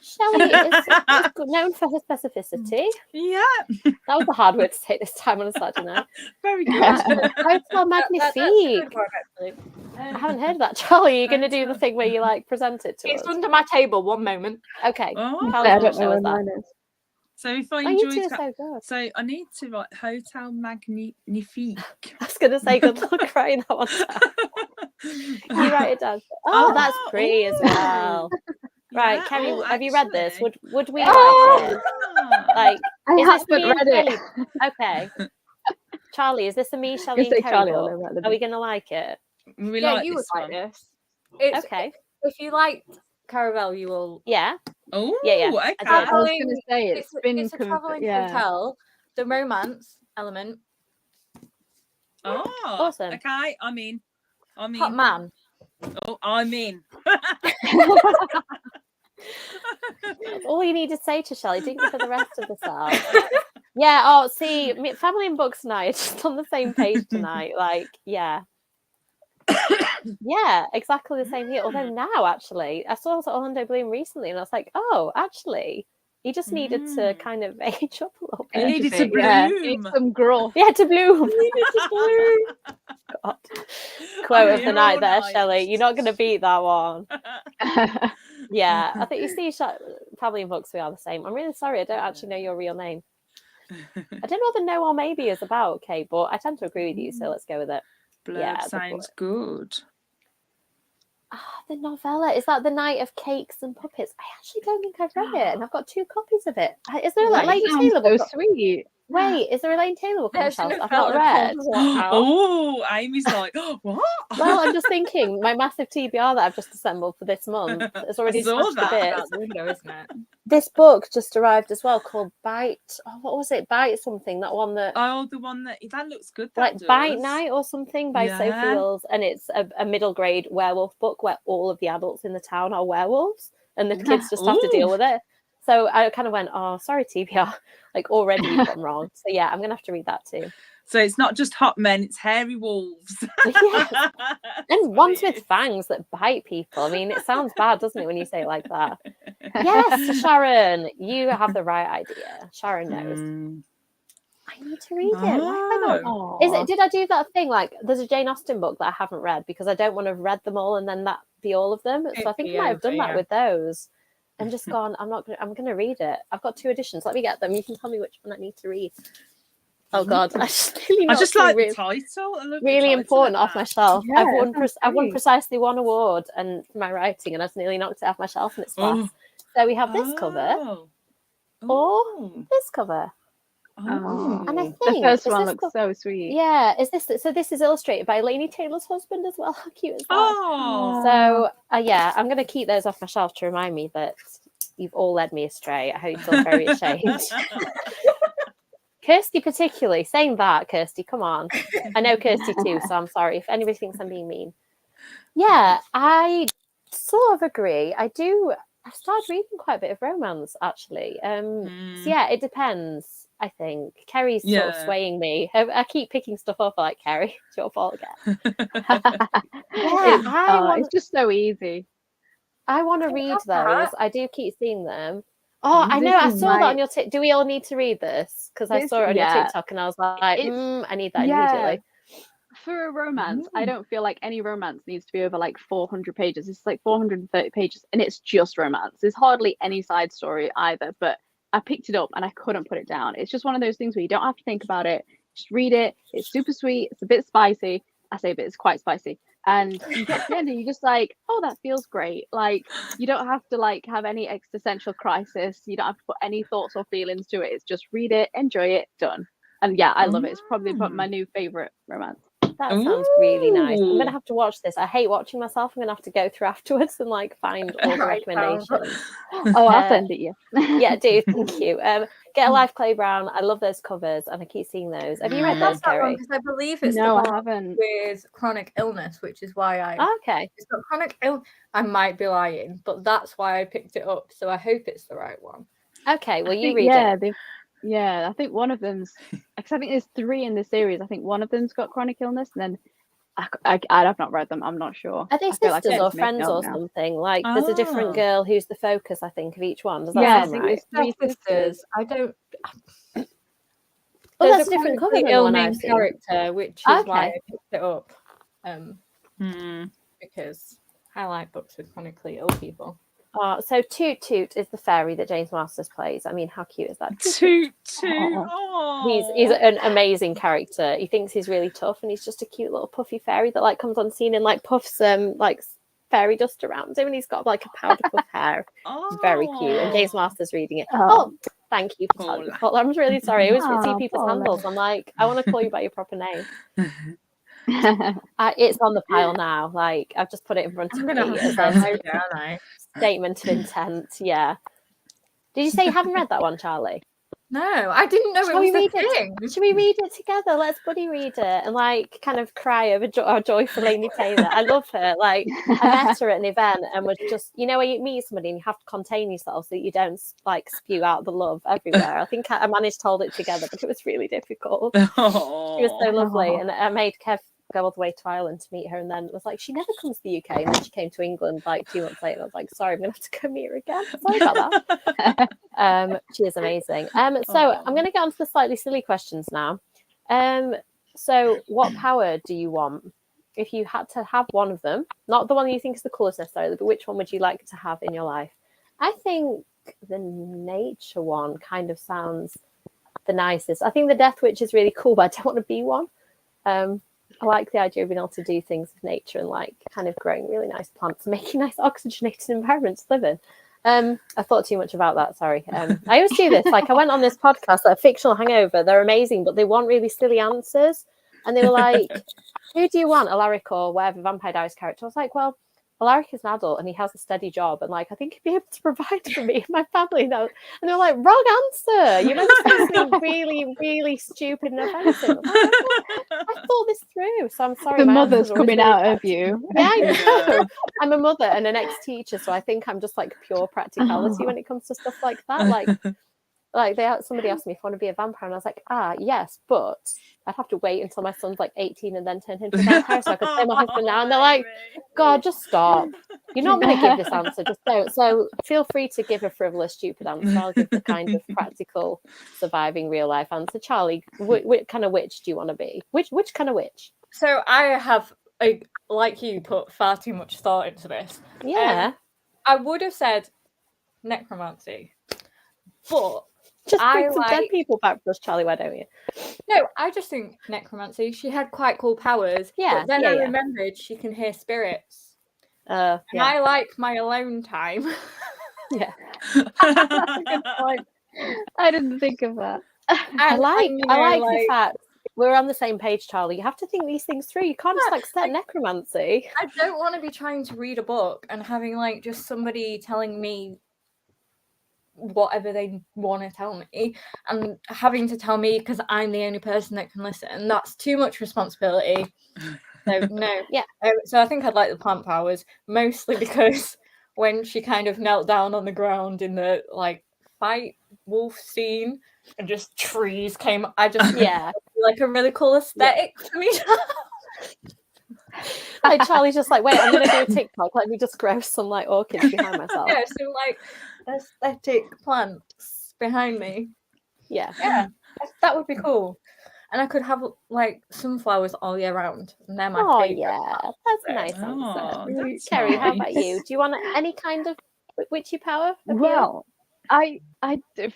Chelley is known for her specificity. Yeah. That was a hard word to say this time on a Saturday night. Very good. Hotel Magnifique. I haven't heard of that. Charley, you're going to do the thing where you like present it to us? It's under my table. 1 moment. Okay. I don't know where mine is. So if I enjoyed so I need to write Hotel Magnifique. I was going to say good luck writing that one down. You write it down. Oh, that's pretty as well. Right, Yeah, Kerrie, oh, have you read this? actually. Would we like it? Like, I is this haven't me and read it. Chelley? Okay. Charley, is this a me, I Chelley, and say Kerrie Charlie book? all over the Are we gonna like it? We Yeah, like you would this like one. this. It's, Okay. If you liked Caravelle, you will. Yeah. Oh, Yeah. okay. I did. I was going to say it's been a traveling yeah. hotel. The romance element. Oh, Awesome. Okay, I'm in. Hot man. Oh, I'm in. All you need to say to Chelley, didn't you, for the rest of the song? Yeah. Oh, see, family and books night, just on the same page tonight. Like, yeah. Yeah, exactly the same here. Although now, actually, I saw Orlando Bloom recently, and I was like, oh, actually, he just needed to kind of age up a little bit. It needed to Yeah, bloom. need some growth. Yeah, to bloom. God. Quote of the here night all there, night. Shelley. You're not going to beat that one. Yeah, I think you see, family and books, we are the same. I'm really sorry, I don't actually know your real name. I don't know what the no or maybe is about, Kate, but I tend to agree with you, so let's go with it. Blurb Yeah, sounds good. The novella, is that The Night of Cakes and Puppets? I actually don't think I've read it, and I've got 2 copies of it. Is there a That Lady sounds Taylor book? so sweet. Wait, is there a Lane Taylor book on the There's shelf a I've not novella read? called What House? Oh, Amy's like, what? Well, I'm just thinking, my massive TBR that I've just assembled for this month has already I saw smashed that. a bit. Out the window, isn't it? This book just arrived as well, called Bite. Oh, what was it? Bite something. That one that Oh, the one that looks good. like That Bite does. Night or something by Sophie Yeah. Wills, and it's a middle grade werewolf book where all of the adults in the town are werewolves, and the kids just have to deal with it. So I kind of went, oh, sorry, TBR, like already you've gone wrong. So yeah, I'm gonna have to read that too. So it's not just hot men; it's hairy wolves. Yes. That's And what ones it with is. fangs that bite people. I mean, it sounds bad, doesn't it, when you say it like that? Yes, Sharon, you have the right idea. Sharon knows. I need to read it. Why have I not? Aw. Did I do that thing? Like, there's a Jane Austen book that I haven't read because I don't want to have read them all and then that be all of them. So I think I might have done that with those, and just gone. I'm gonna read it. I've got 2 editions. Let me get them. You can tell me which one I need to read. Oh God, I just like really, the title. I love the really title important of off that. my shelf. Yeah, I've won great. precisely 1 award and for my writing, and I've nearly knocked it off my shelf, and it's class. So we have this cover or this cover. Oh. And I The think first one looks so sweet. Yeah, this is illustrated by Lainey Taylor's husband as well. How cute is that? Oh, So yeah, I'm gonna keep those off my shelf to remind me that you've all led me astray. I hope you feel very ashamed. Kirsty particularly, saying that, Kirsty, come on. I know Kirsty too, so I'm sorry if anybody thinks I'm being mean. Yeah, I sort of agree. I've started reading quite a bit of romance actually. So yeah, it depends. I think Kerrie's sort of swaying me. I keep picking stuff up like Kerrie. It's your fault again. It's just so easy. I want to read those. I do keep seeing them. Oh, I know. I saw that on your TikTok. Do we all need to read this? Because I saw it on your TikTok and I was like, I need that immediately. For a romance, I don't feel like any romance needs to be over like 400 pages. It's like 430 pages and it's just romance. There's hardly any side story either, but I picked it up and I couldn't put it down. It's just one of those things where you don't have to think about it. Just read it. It's super sweet. It's a bit spicy. I say a bit, it's quite spicy. And you get to the end and you're just like, oh, that feels great. Like, you don't have to like have any existential crisis. You don't have to put any thoughts or feelings to it. It's just read it, enjoy it, done. And yeah, I love it. It's probably my new favorite romance. That sounds really nice. I'm gonna have to watch this. I hate watching myself. I'm gonna have to go through afterwards and like find all the recommendations. Oh, I'll send it you. Yeah, do. Thank you. Get a Life Clay Brown. I love those covers, and I keep seeing those. Have you read those, Kerrie? Because I believe it's no, the one I haven't. with chronic illness, which is why Okay. It's got chronic illness. I might be lying, but that's why I picked it up. So I hope it's the right one. Okay. Well, you read it. Yeah, I think one of them's because I think there's 3 in the series. I think one of them's got chronic illness, and then I've not read them. I'm not sure. Are they sisters or friends or something? Like, there's a different girl who's the focus, I think, of each one. Does that sound right? There's 3 sisters. I don't. Oh, There's that's a different cover than the ill one main I've seen. character, which is why I picked it up. Because I like books with chronically ill people. So Toot Toot is the fairy that James Masters plays. I mean, how cute is that? Toot Toot. Oh. He's an amazing character. He thinks he's really tough, and he's just a cute little puffy fairy that like comes on scene and like puffs like fairy dust around him, and he's got like a powder puff hair. Very cute. And James Masters reading it. Oh, thank you. I'm really sorry. I always see people's handles. I'm like, I want to call you by your proper name. It's on the pile now. Like I've just put it in front of me as a statement of intent. Yeah. Did you say you haven't read that one, Charlie? No, I didn't know it was a thing. Should we read it together? Let's buddy read it and like kind of cry over our joyful Amy Taylor. I love her. Like I met her at an event and was just, you know, when you meet somebody and you have to contain yourself so that you don't like spew out the love everywhere. I think I managed to hold it together, but it was really difficult. She was so lovely, and I made Kev go all the way to Ireland to meet her, and then was like, she never comes to the UK, and then she came to England like 2 months later. I was like, sorry, I'm gonna have to go meet her again. Sorry about that. She is amazing. So I'm gonna get on to the slightly silly questions now. So what power do you want? If you had to have one of them, not the one you think is the coolest necessarily, but which one would you like to have in your life? I think the nature one kind of sounds the nicest. I think the Death Witch is really cool, but I don't want to be one. I like the idea of being able to do things with nature and like kind of growing really nice plants, making nice oxygenated environments to live in. I thought too much about that. Sorry. I always do this. Like I went on this podcast, like Fictional Hangover. They're amazing, but they want really silly answers. And they were like, who do you want, Alaric or whatever Vampire Diaries character? I was like, well, Alaric is an adult and he has a steady job, and like I think he'd be able to provide for me and my family. And they're like, wrong answer. You meant to say something really, really stupid and offensive. I thought this through, so I'm sorry. The mother's coming out of you. Yeah, I know. I'm a mother and an ex-teacher, so I think I'm just like pure practicality when it comes to stuff like that. Like somebody asked me if I want to be a vampire, and I was like, yes, but I'd have to wait until my son's like 18 and then turn him into a vampire so I could play my husband now. And they're like, God, just stop. You're not going to give this answer. Just don't. So feel free to give a frivolous, stupid answer. I'll give the kind of practical, surviving real life answer. Charlie, what kind of witch do you want to be? Which kind of witch? So I have, like you, put far too much thought into this. Yeah. I would have said necromancy, but just bring some dead people back for us, Charlie. Why don't you? No, I just think necromancy. She had quite cool powers. Yeah. But then I remembered she can hear spirits. And I like my alone time. Yeah. That's a good point. I didn't think of that. I like the fact we're on the same page, Charlie. You have to think these things through. You can't just like set necromancy. I don't want to be trying to read a book and having like just somebody telling me whatever they want to tell me and having to tell me because I'm the only person that can listen. That's too much responsibility. So no. Yeah. So I think I'd like the plant powers, mostly because when she kind of knelt down on the ground in the like fight wolf scene and just trees came, I just like a really cool aesthetic for me. Like Charlie's just like, wait, I'm gonna do a TikTok. Let me just grow some like orchids behind myself. Yeah, so like aesthetic plants behind me. Yeah, that would be cool. And I could have like sunflowers all year round. And they're my favorite. Yeah, that's a nice answer. Kerrie, how about you? Do you want any kind of witchy power? Well, I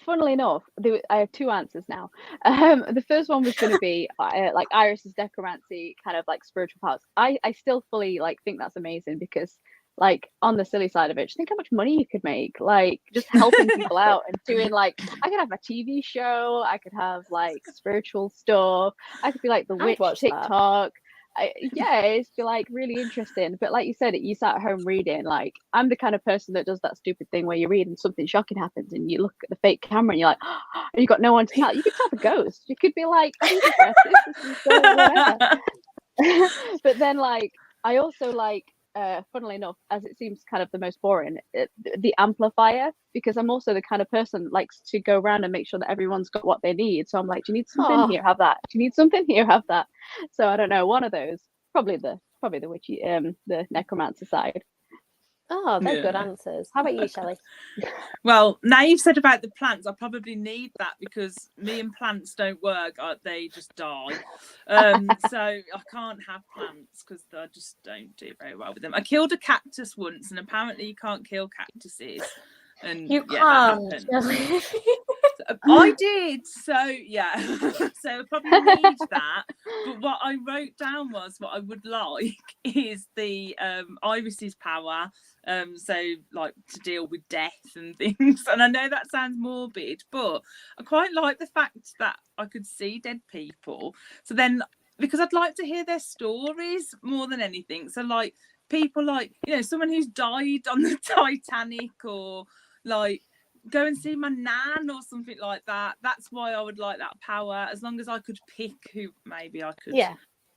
funnily enough, I have two answers now. The first one was going to be like Iris's necromancy, kind of like spiritual powers. I still fully like think that's amazing because like on the silly side of it, just think how much money you could make, like just helping people out and doing like, I could have a TV show, I could have like spiritual stuff, I could be like the witch TikTok. It'd be like really interesting. But like you said, you sat at home reading. Like I'm the kind of person that does that stupid thing where you read and something shocking happens and you look at the fake camera and you're like, oh, and you got no one to tell. You could tell the ghost. You could be like, but then like I also like, funnily enough, as it seems kind of the most boring, the amplifier, because I'm also the kind of person that likes to go around and make sure that everyone's got what they need. So I'm like, do you need something? Here, have that. Do you need something? Here, have that. So I don't know, one of those, probably the witchy, the necromancer side. Oh, they're good Yeah. answers. How about you, Chelley? Well, now you've said about the plants, I probably need that because me and plants don't work. They just die. So I can't have plants because I just don't do very well with them. I killed a cactus once, and apparently you can't kill cactuses. And You yeah, can't. that happened. I did. So yeah. So I probably need that. But what I wrote down was what I would like is the Iris's power. So like to deal with death and things. And I know that sounds morbid, but I quite like the fact that I could see dead people. So then, because I'd like to hear their stories more than anything. So like people like, you know, someone who's died on the Titanic, or like go and see my nan or something like that. That's why I would like that power, as long as I could pick who maybe I could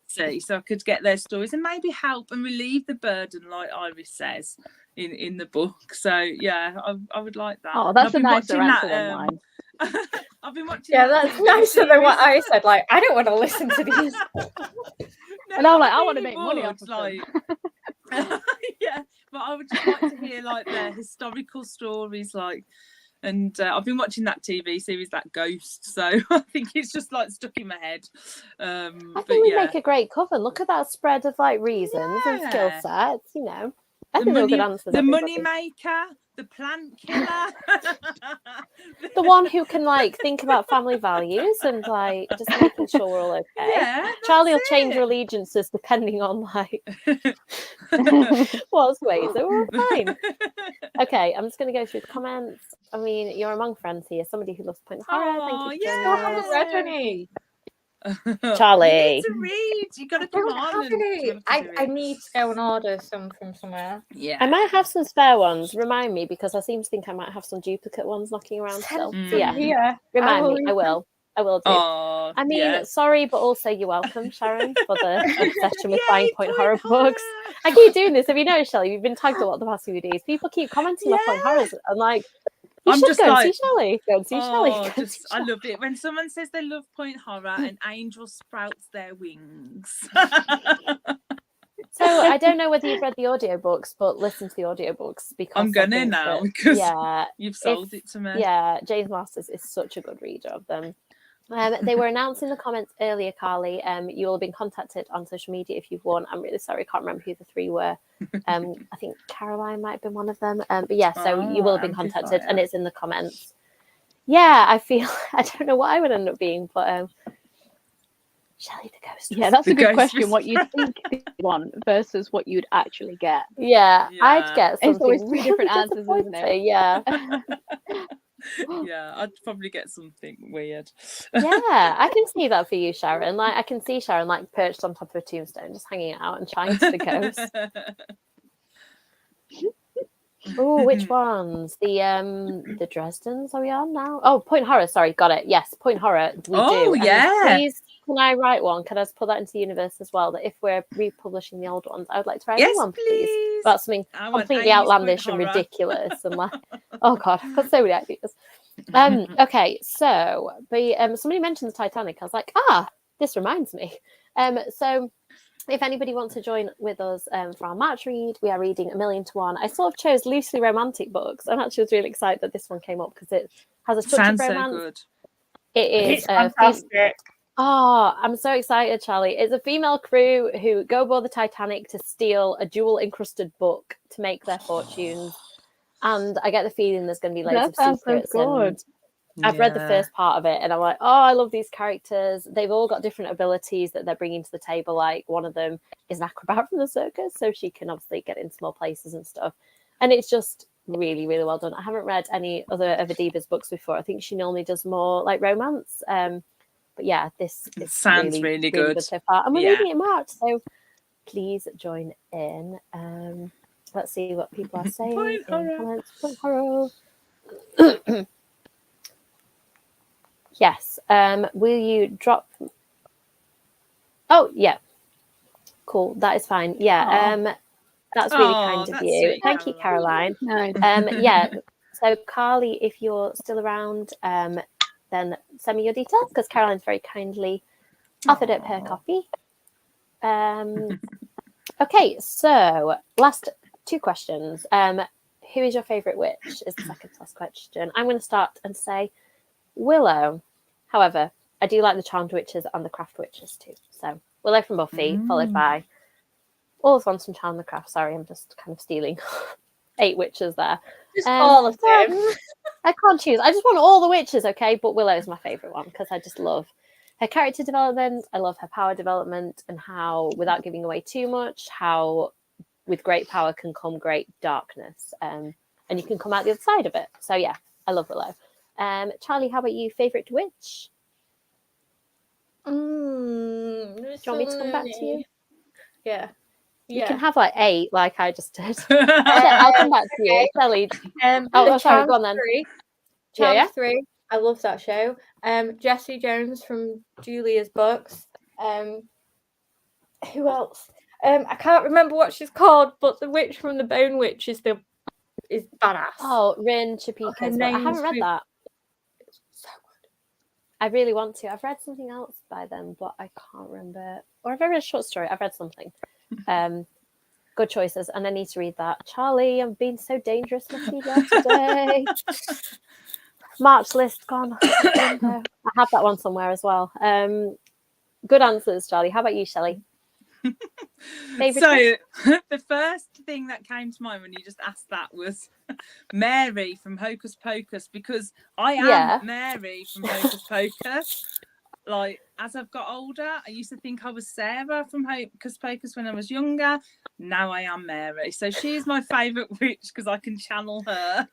see, so I could get their stories and maybe help and relieve the burden, like Iris says in the book. So yeah, I would like that. Oh, that's a nicer answer than mine. I've been watching. Yeah, that's nicer than what I said. Like, I don't want to listen to these. And I'm like, I want to make money off of like, them. yeah, but I would just like to hear like their historical stories, like. And I've been watching that TV series, that Ghost, so I think it's just like stuck in my head. I think we make a great cover. Look at that spread of like reasons and skill sets, you know. I think they're good answers. The money maker, the plant killer, the one who can like think about family values and like just making sure we're all okay. Yeah, Charlie will change your allegiances depending on like what's way, so we're all fine. Okay, I'm just going to go through the comments. I mean, you're among friends here. Somebody who loves point horror. Thank you. I haven't read any. Charlie, you need to read. You got to come on. I need to go and order some from somewhere. Yeah, I might have some spare ones. Remind me, because I seem to think I might have some duplicate ones knocking around still. So yeah, remind me. I will. I will do. Oh, I mean, sorry, but also you're welcome, Sharon, for the obsession with buying point horror books. I keep doing this. Have you noticed, Shelley? We've been tagged a lot the past few days. People keep commenting on point horrors. I'm like, you should go and see Shelley. Go and see Shelley. I love it when someone says they love point horror and angel sprouts their wings. So I don't know whether you've read the audiobooks, but listen to the audiobooks, because I'm gonna now, because you've sold it to me. Yeah, James Masters is such a good reader of them. They were announced in the comments earlier, Carly. You will have been contacted on social media if you've won. I'm really sorry, I can't remember who the three were. I think Caroline might have been one of them. But yeah, so you will have been contacted, and it's in the comments. Yeah, I don't know what I would end up being, but Shelley the Ghost. Yeah, that's a good question. What you think you want versus what you'd actually get. Yeah, I'd get something. It's always two different answers, isn't it? Yeah. Yeah, I'd probably get something weird. Yeah, I can see that for you, Sharon. Like, I can see Sharon like perched on top of a tombstone, just hanging out and chatting to the ghost. Oh, which ones? The Dresdens are we on now? Oh, point horror. Sorry, got it. Yes, point horror. We do. Oh, yeah. Please, can I write one? Can I just put that into the universe as well? That if we're republishing the old ones, I would like to write one, please. About something completely outlandish and ridiculous and like, oh god, I've got so many ideas. Okay, so somebody mentioned the Titanic. I was like, this reminds me. So if anybody wants to join with us for our March read, we are reading A Million to One. I sort of chose loosely romantic books. I actually was really excited that this one came up because it has a touch of romance. So good. It is fantastic. I'm so excited, Charlie. It's a female crew who go aboard the Titanic to steal a jewel-encrusted book to make their fortunes. And I get the feeling there's going to be loads of secrets. And I've read the first part of it, and I'm like, I love these characters. They've all got different abilities that they're bringing to the table. Like, one of them is an acrobat from the circus, so she can obviously get in small places and stuff. And it's just really, really well done. I haven't read any other of Adiba's books before. I think she normally does more like romance. But yeah, this sounds really good so far. And we're reading it in March, so please join in. Let's see what people are saying in comments. Point horror. Yes. Will you drop? Oh, yeah. Cool. That is fine. Yeah. That's really kind of you. Thank you, Caroline. Yeah. So, Carly, if you're still around, then send me your details, because Caroline's very kindly offered up her copy. Okay, so last 2 questions. Who is your favourite witch is the second to last question. I'm going to start and say Willow. However, I do like the Charmed Witches and the Craft Witches too. So Willow from Buffy, followed by all the ones from Charmed the Craft. Sorry, I'm just kind of stealing 8 witches there. Just all of them. I can't choose. I just want all the witches, okay? But Willow is my favourite one because I just love her character development. I love her power development and how, without giving away too much, how with great power can come great darkness. And you can come out the other side of it. So yeah, I love Willow. Charlie, how about you? Favourite witch? Do you want me to come back to you? Yeah. You can have like 8, like I just did. I'll come back to you. Chelley. Sorry, go on then. Charmed 3. I love that show. Jessie Jones from Julia's books. Who else? I can't remember what she's called, but the witch from the Bone Witch is badass. Oh, Rin Chapika. I haven't read that. It's so good. I really want to. I've read something else by them, but I can't remember. Or have I read a short story? I've read something. Good choices, and I need to read that. Charlie, I'm being so dangerous with you today. March list gone. I have that one somewhere as well. Good answers, Charlie. How about you, Chelley? So the first thing that came to mind when you just asked that was Mary from Hocus Pocus, because I am Mary from Hocus Pocus. Like, as I've got older, I used to think I was Sarah from Hocus Pocus when I was younger. Now I am Mary. So she's my favourite witch because I can channel her.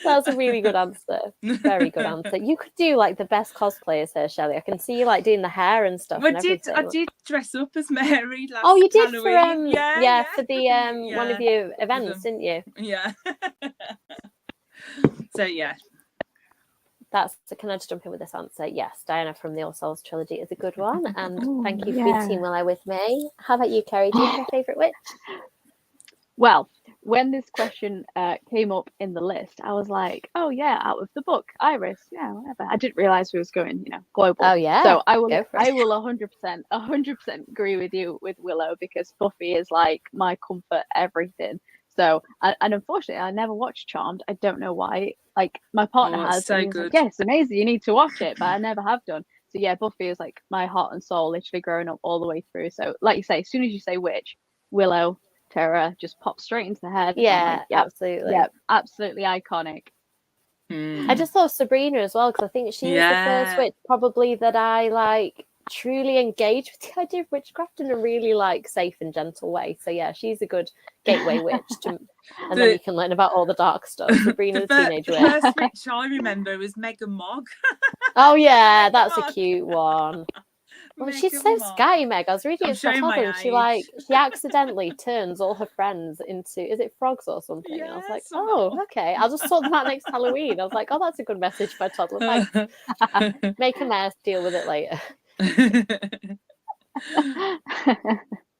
That's a really good answer. Very good answer. You could do like the best cosplayers here, Chelley. I can see you like doing the hair and stuff. I did dress up as Mary last you did Halloween. for the one of your events, didn't you? Yeah. So yeah. Can I just jump in with this answer? Yes, Diana from the All Souls trilogy is a good one. And thank you for being Team Willow with me. How about you, Kerrie? Do you have a favourite witch? Well, when this question came up in the list, I was like, oh yeah, out of the book, Iris, yeah, whatever. I didn't realise we was going, global. Oh yeah. So I will 100% agree with you with Willow, because Buffy is like my comfort, everything. So, and unfortunately, I never watched Charmed. I don't know why. Like, my partner has. So good. Like, yeah, it's amazing. You need to watch it, but I never have done. So yeah, Buffy is like my heart and soul, literally growing up all the way through. So, like you say, as soon as you say witch, Willow, Tara just pops straight into the head. Yeah, like, absolutely. Yeah, absolutely iconic. I just thought Sabrina as well, because I think she was the first witch probably that I like truly engage with the idea of witchcraft in a really like safe and gentle way. So yeah, she's a good gateway witch and then you can learn about all the dark stuff. Sabrina the teenage witch. The first witch I remember was Megan Mogg. Oh yeah, that's a cute one. Well, she's so scatty, Meg. I was reading it and she accidentally turns all her friends into, is it frogs or something? Yeah, I was like, oh, okay. I'll just sort them out next Halloween. I was like, oh, that's a good message for a toddler. Thanks. Make a mess, deal with it later.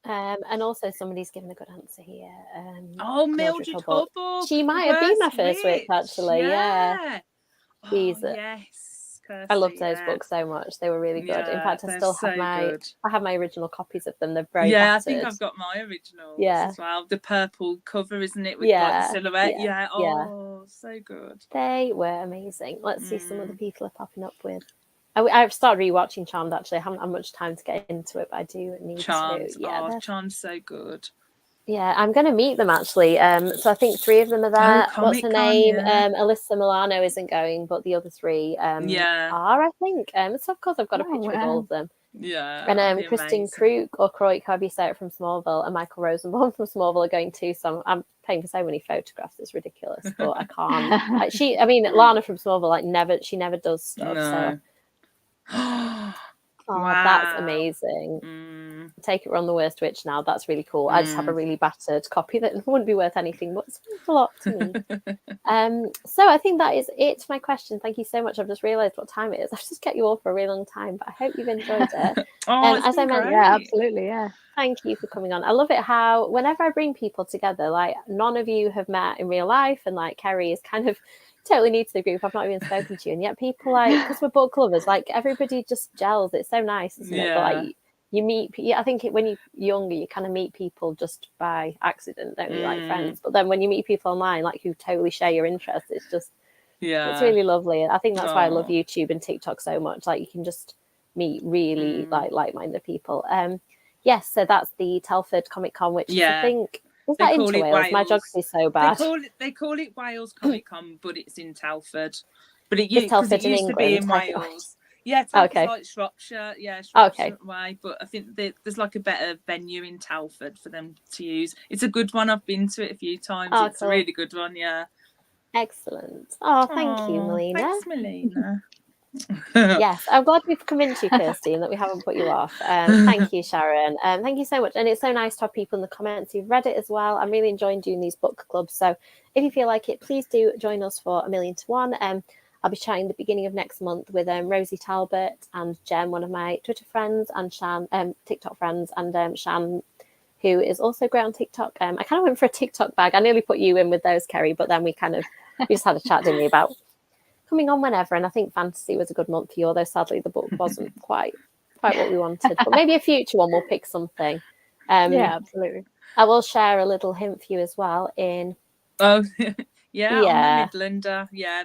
And also somebody's given a good answer here. Mildred Hubbard. She might have been my first witch, actually. Yeah. Yes. Kirsty, I loved those books so much. They were really good. In fact, I still have I have my original copies of them. They're very battered. I think I've got my originals as well. The purple cover, isn't it? With like the silhouette. So good. They were amazing. Let's see some other people are popping up with. I've started rewatching Charmed, actually. I haven't had much time to get into it, but I do need to. Yeah, Charmed's so good. Yeah, I'm going to meet them, actually. So I think 3 of them are there. What's her name? Alyssa Milano isn't going, but the other 3 are, I think. So, of course, I've got a picture with all of them. Yeah. And Kristen Krook, or Kroik, however you say it, from Smallville, and Michael Rosenbaum from Smallville are going too. So I'm paying for so many photographs. It's ridiculous, but I can't. Lana from Smallville, she never does stuff. No. So. Wow. That's amazing. Take it, we're on the worst witch now. That's really cool. I just have a really battered copy that wouldn't be worth anything, but it's worth a lot to me. So I think that is it for my question. Thank you so much. I've just realised what time it is. I've just kept you all for a really long time, but I hope you've enjoyed it. As I mentioned, yeah, absolutely, yeah. Thank you for coming on. I love it how whenever I bring people together, like none of you have met in real life, and like Kerrie is kind of totally new to the group. I've not even spoken to you, and yet people because we're book lovers, like everybody just gels. It's so nice, isn't it? But, like you meet. I think when you're younger, you kind of meet people just by accident, don't you? Like friends. But then when you meet people online, like who totally share your interests, it's just it's really lovely. I think that's why I love YouTube and TikTok so much. Like you can just meet really like-minded people. Yes, so that's the Telford Comic Con, which is, I think, is that into Wales? My geography's so bad. They call it Wales Comic Con, but it's in Telford. But it Is Telford used in to be in England? Wales. Yeah, Telford's like Shropshire. Yeah, Shropshire way. But I think there's like a better venue in Telford for them to use. It's a good one. I've been to it a few times. It's a really good one. Yeah. Excellent. Oh, thank you, Melina. Thanks, Melina. Yes, I'm glad we've convinced you, Kirsty, and that we haven't put you off. Thank you, Sharon. Thank you so much. And it's so nice to have people in the comments who've read it as well. I'm really enjoying doing these book clubs. So if you feel like it, please do join us for 1,000,000 to 1. I'll be chatting the beginning of next month with Rosie Talbot and Jem, one of my Twitter friends, and Shan, TikTok friends, and Shan, who is also great on TikTok. I kind of went for a TikTok bag. I nearly put you in with those, Kerrie, but then we just had a chat, didn't we, about coming on whenever. And I think fantasy was a good month for you, although sadly the book wasn't quite what we wanted. But maybe a future one we'll pick something. Yeah, absolutely. I will share a little hint for you as well in. Oh, yeah. I'm the Midlander. Yeah.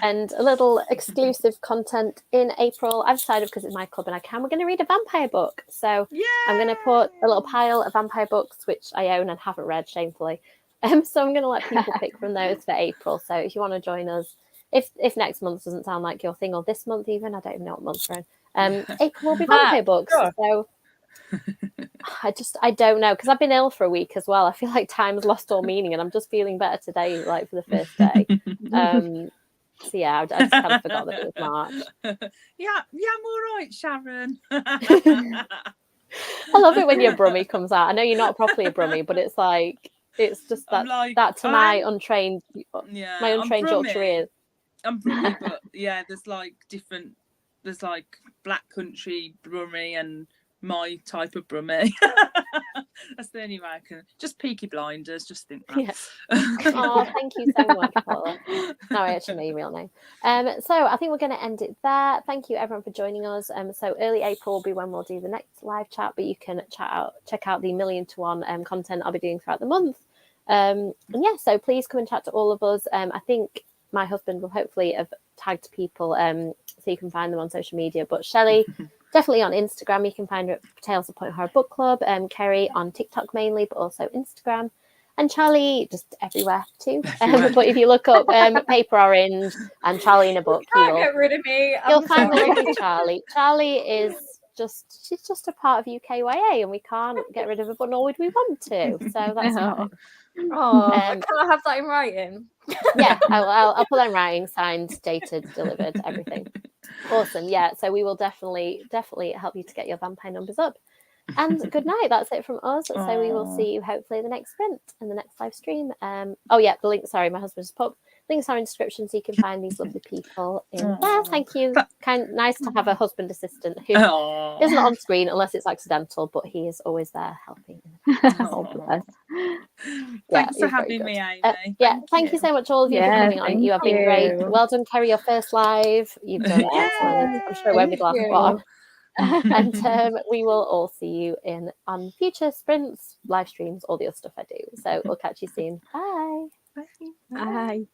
And a little exclusive content in April. I've decided, because it's my club and we're going to read a vampire book. So I'm going to put a little pile of vampire books, which I own and haven't read, shamefully. So I'm going to let people pick from those for April. So if you want to join us, if next month doesn't sound like your thing, or this month even, I don't even know what month we're in. April will be vampire books. So I don't know, because I've been ill for a week as well. I feel like time's lost all meaning, and I'm just feeling better today, like for the first day. So yeah, I just kind of forgot that it was March. Yeah, I'm all right, Sharon. I love it when your brummy comes out. I know you're not properly a brummy, but it's like, it's just that to my untrained Yorkshire ears. I'm brummy, but yeah, there's like Black Country brummy and my type of brummy. That's the only way I can. Just Peaky Blinders, just think that. Yeah. Oh, thank you so much, Paula. No, I actually know your real name. So I think we're going to end it there. Thank you everyone for joining us. So early April will be when we'll do the next live chat, but you can check out the 1,000,000 to 1 content I'll be doing throughout the month. And yeah, so please come and chat to all of us. I think my husband will hopefully have tagged people so you can find them on social media. But Chelley, definitely on Instagram, you can find her at Tales of Point Horror Book Club. Kerrie on TikTok mainly, but also Instagram. And Charley just everywhere too. But if you look up Paper Orange and Charley in a book, get rid of me. You'll find the lovely Charley. Charley is she's just a part of UKYA, and we can't get rid of her, but nor would we want to. So that's fine. Oh, can I have that in writing? Yeah, I'll put that in writing, signed, dated, delivered, everything. Awesome. Yeah, so we will definitely help you to get your vampire numbers up. And good night. That's it from us. So we will see you hopefully in the next sprint and the next live stream. Oh yeah, the link. Sorry, my husband just popped. Links are in description, so you can find these lovely people in there. Thank you. Nice to have a husband assistant who isn't on screen unless it's accidental, but he is always there helping. Thanks for having me, Amy. Thank you so much, all of you, for coming on. You have been great. Well done, Kerrie, your first live. You've done excellent. I'm sure it won't be the last one. And we will all see you on future sprints, live streams, all the other stuff I do. So we'll catch you soon. Bye. Bye.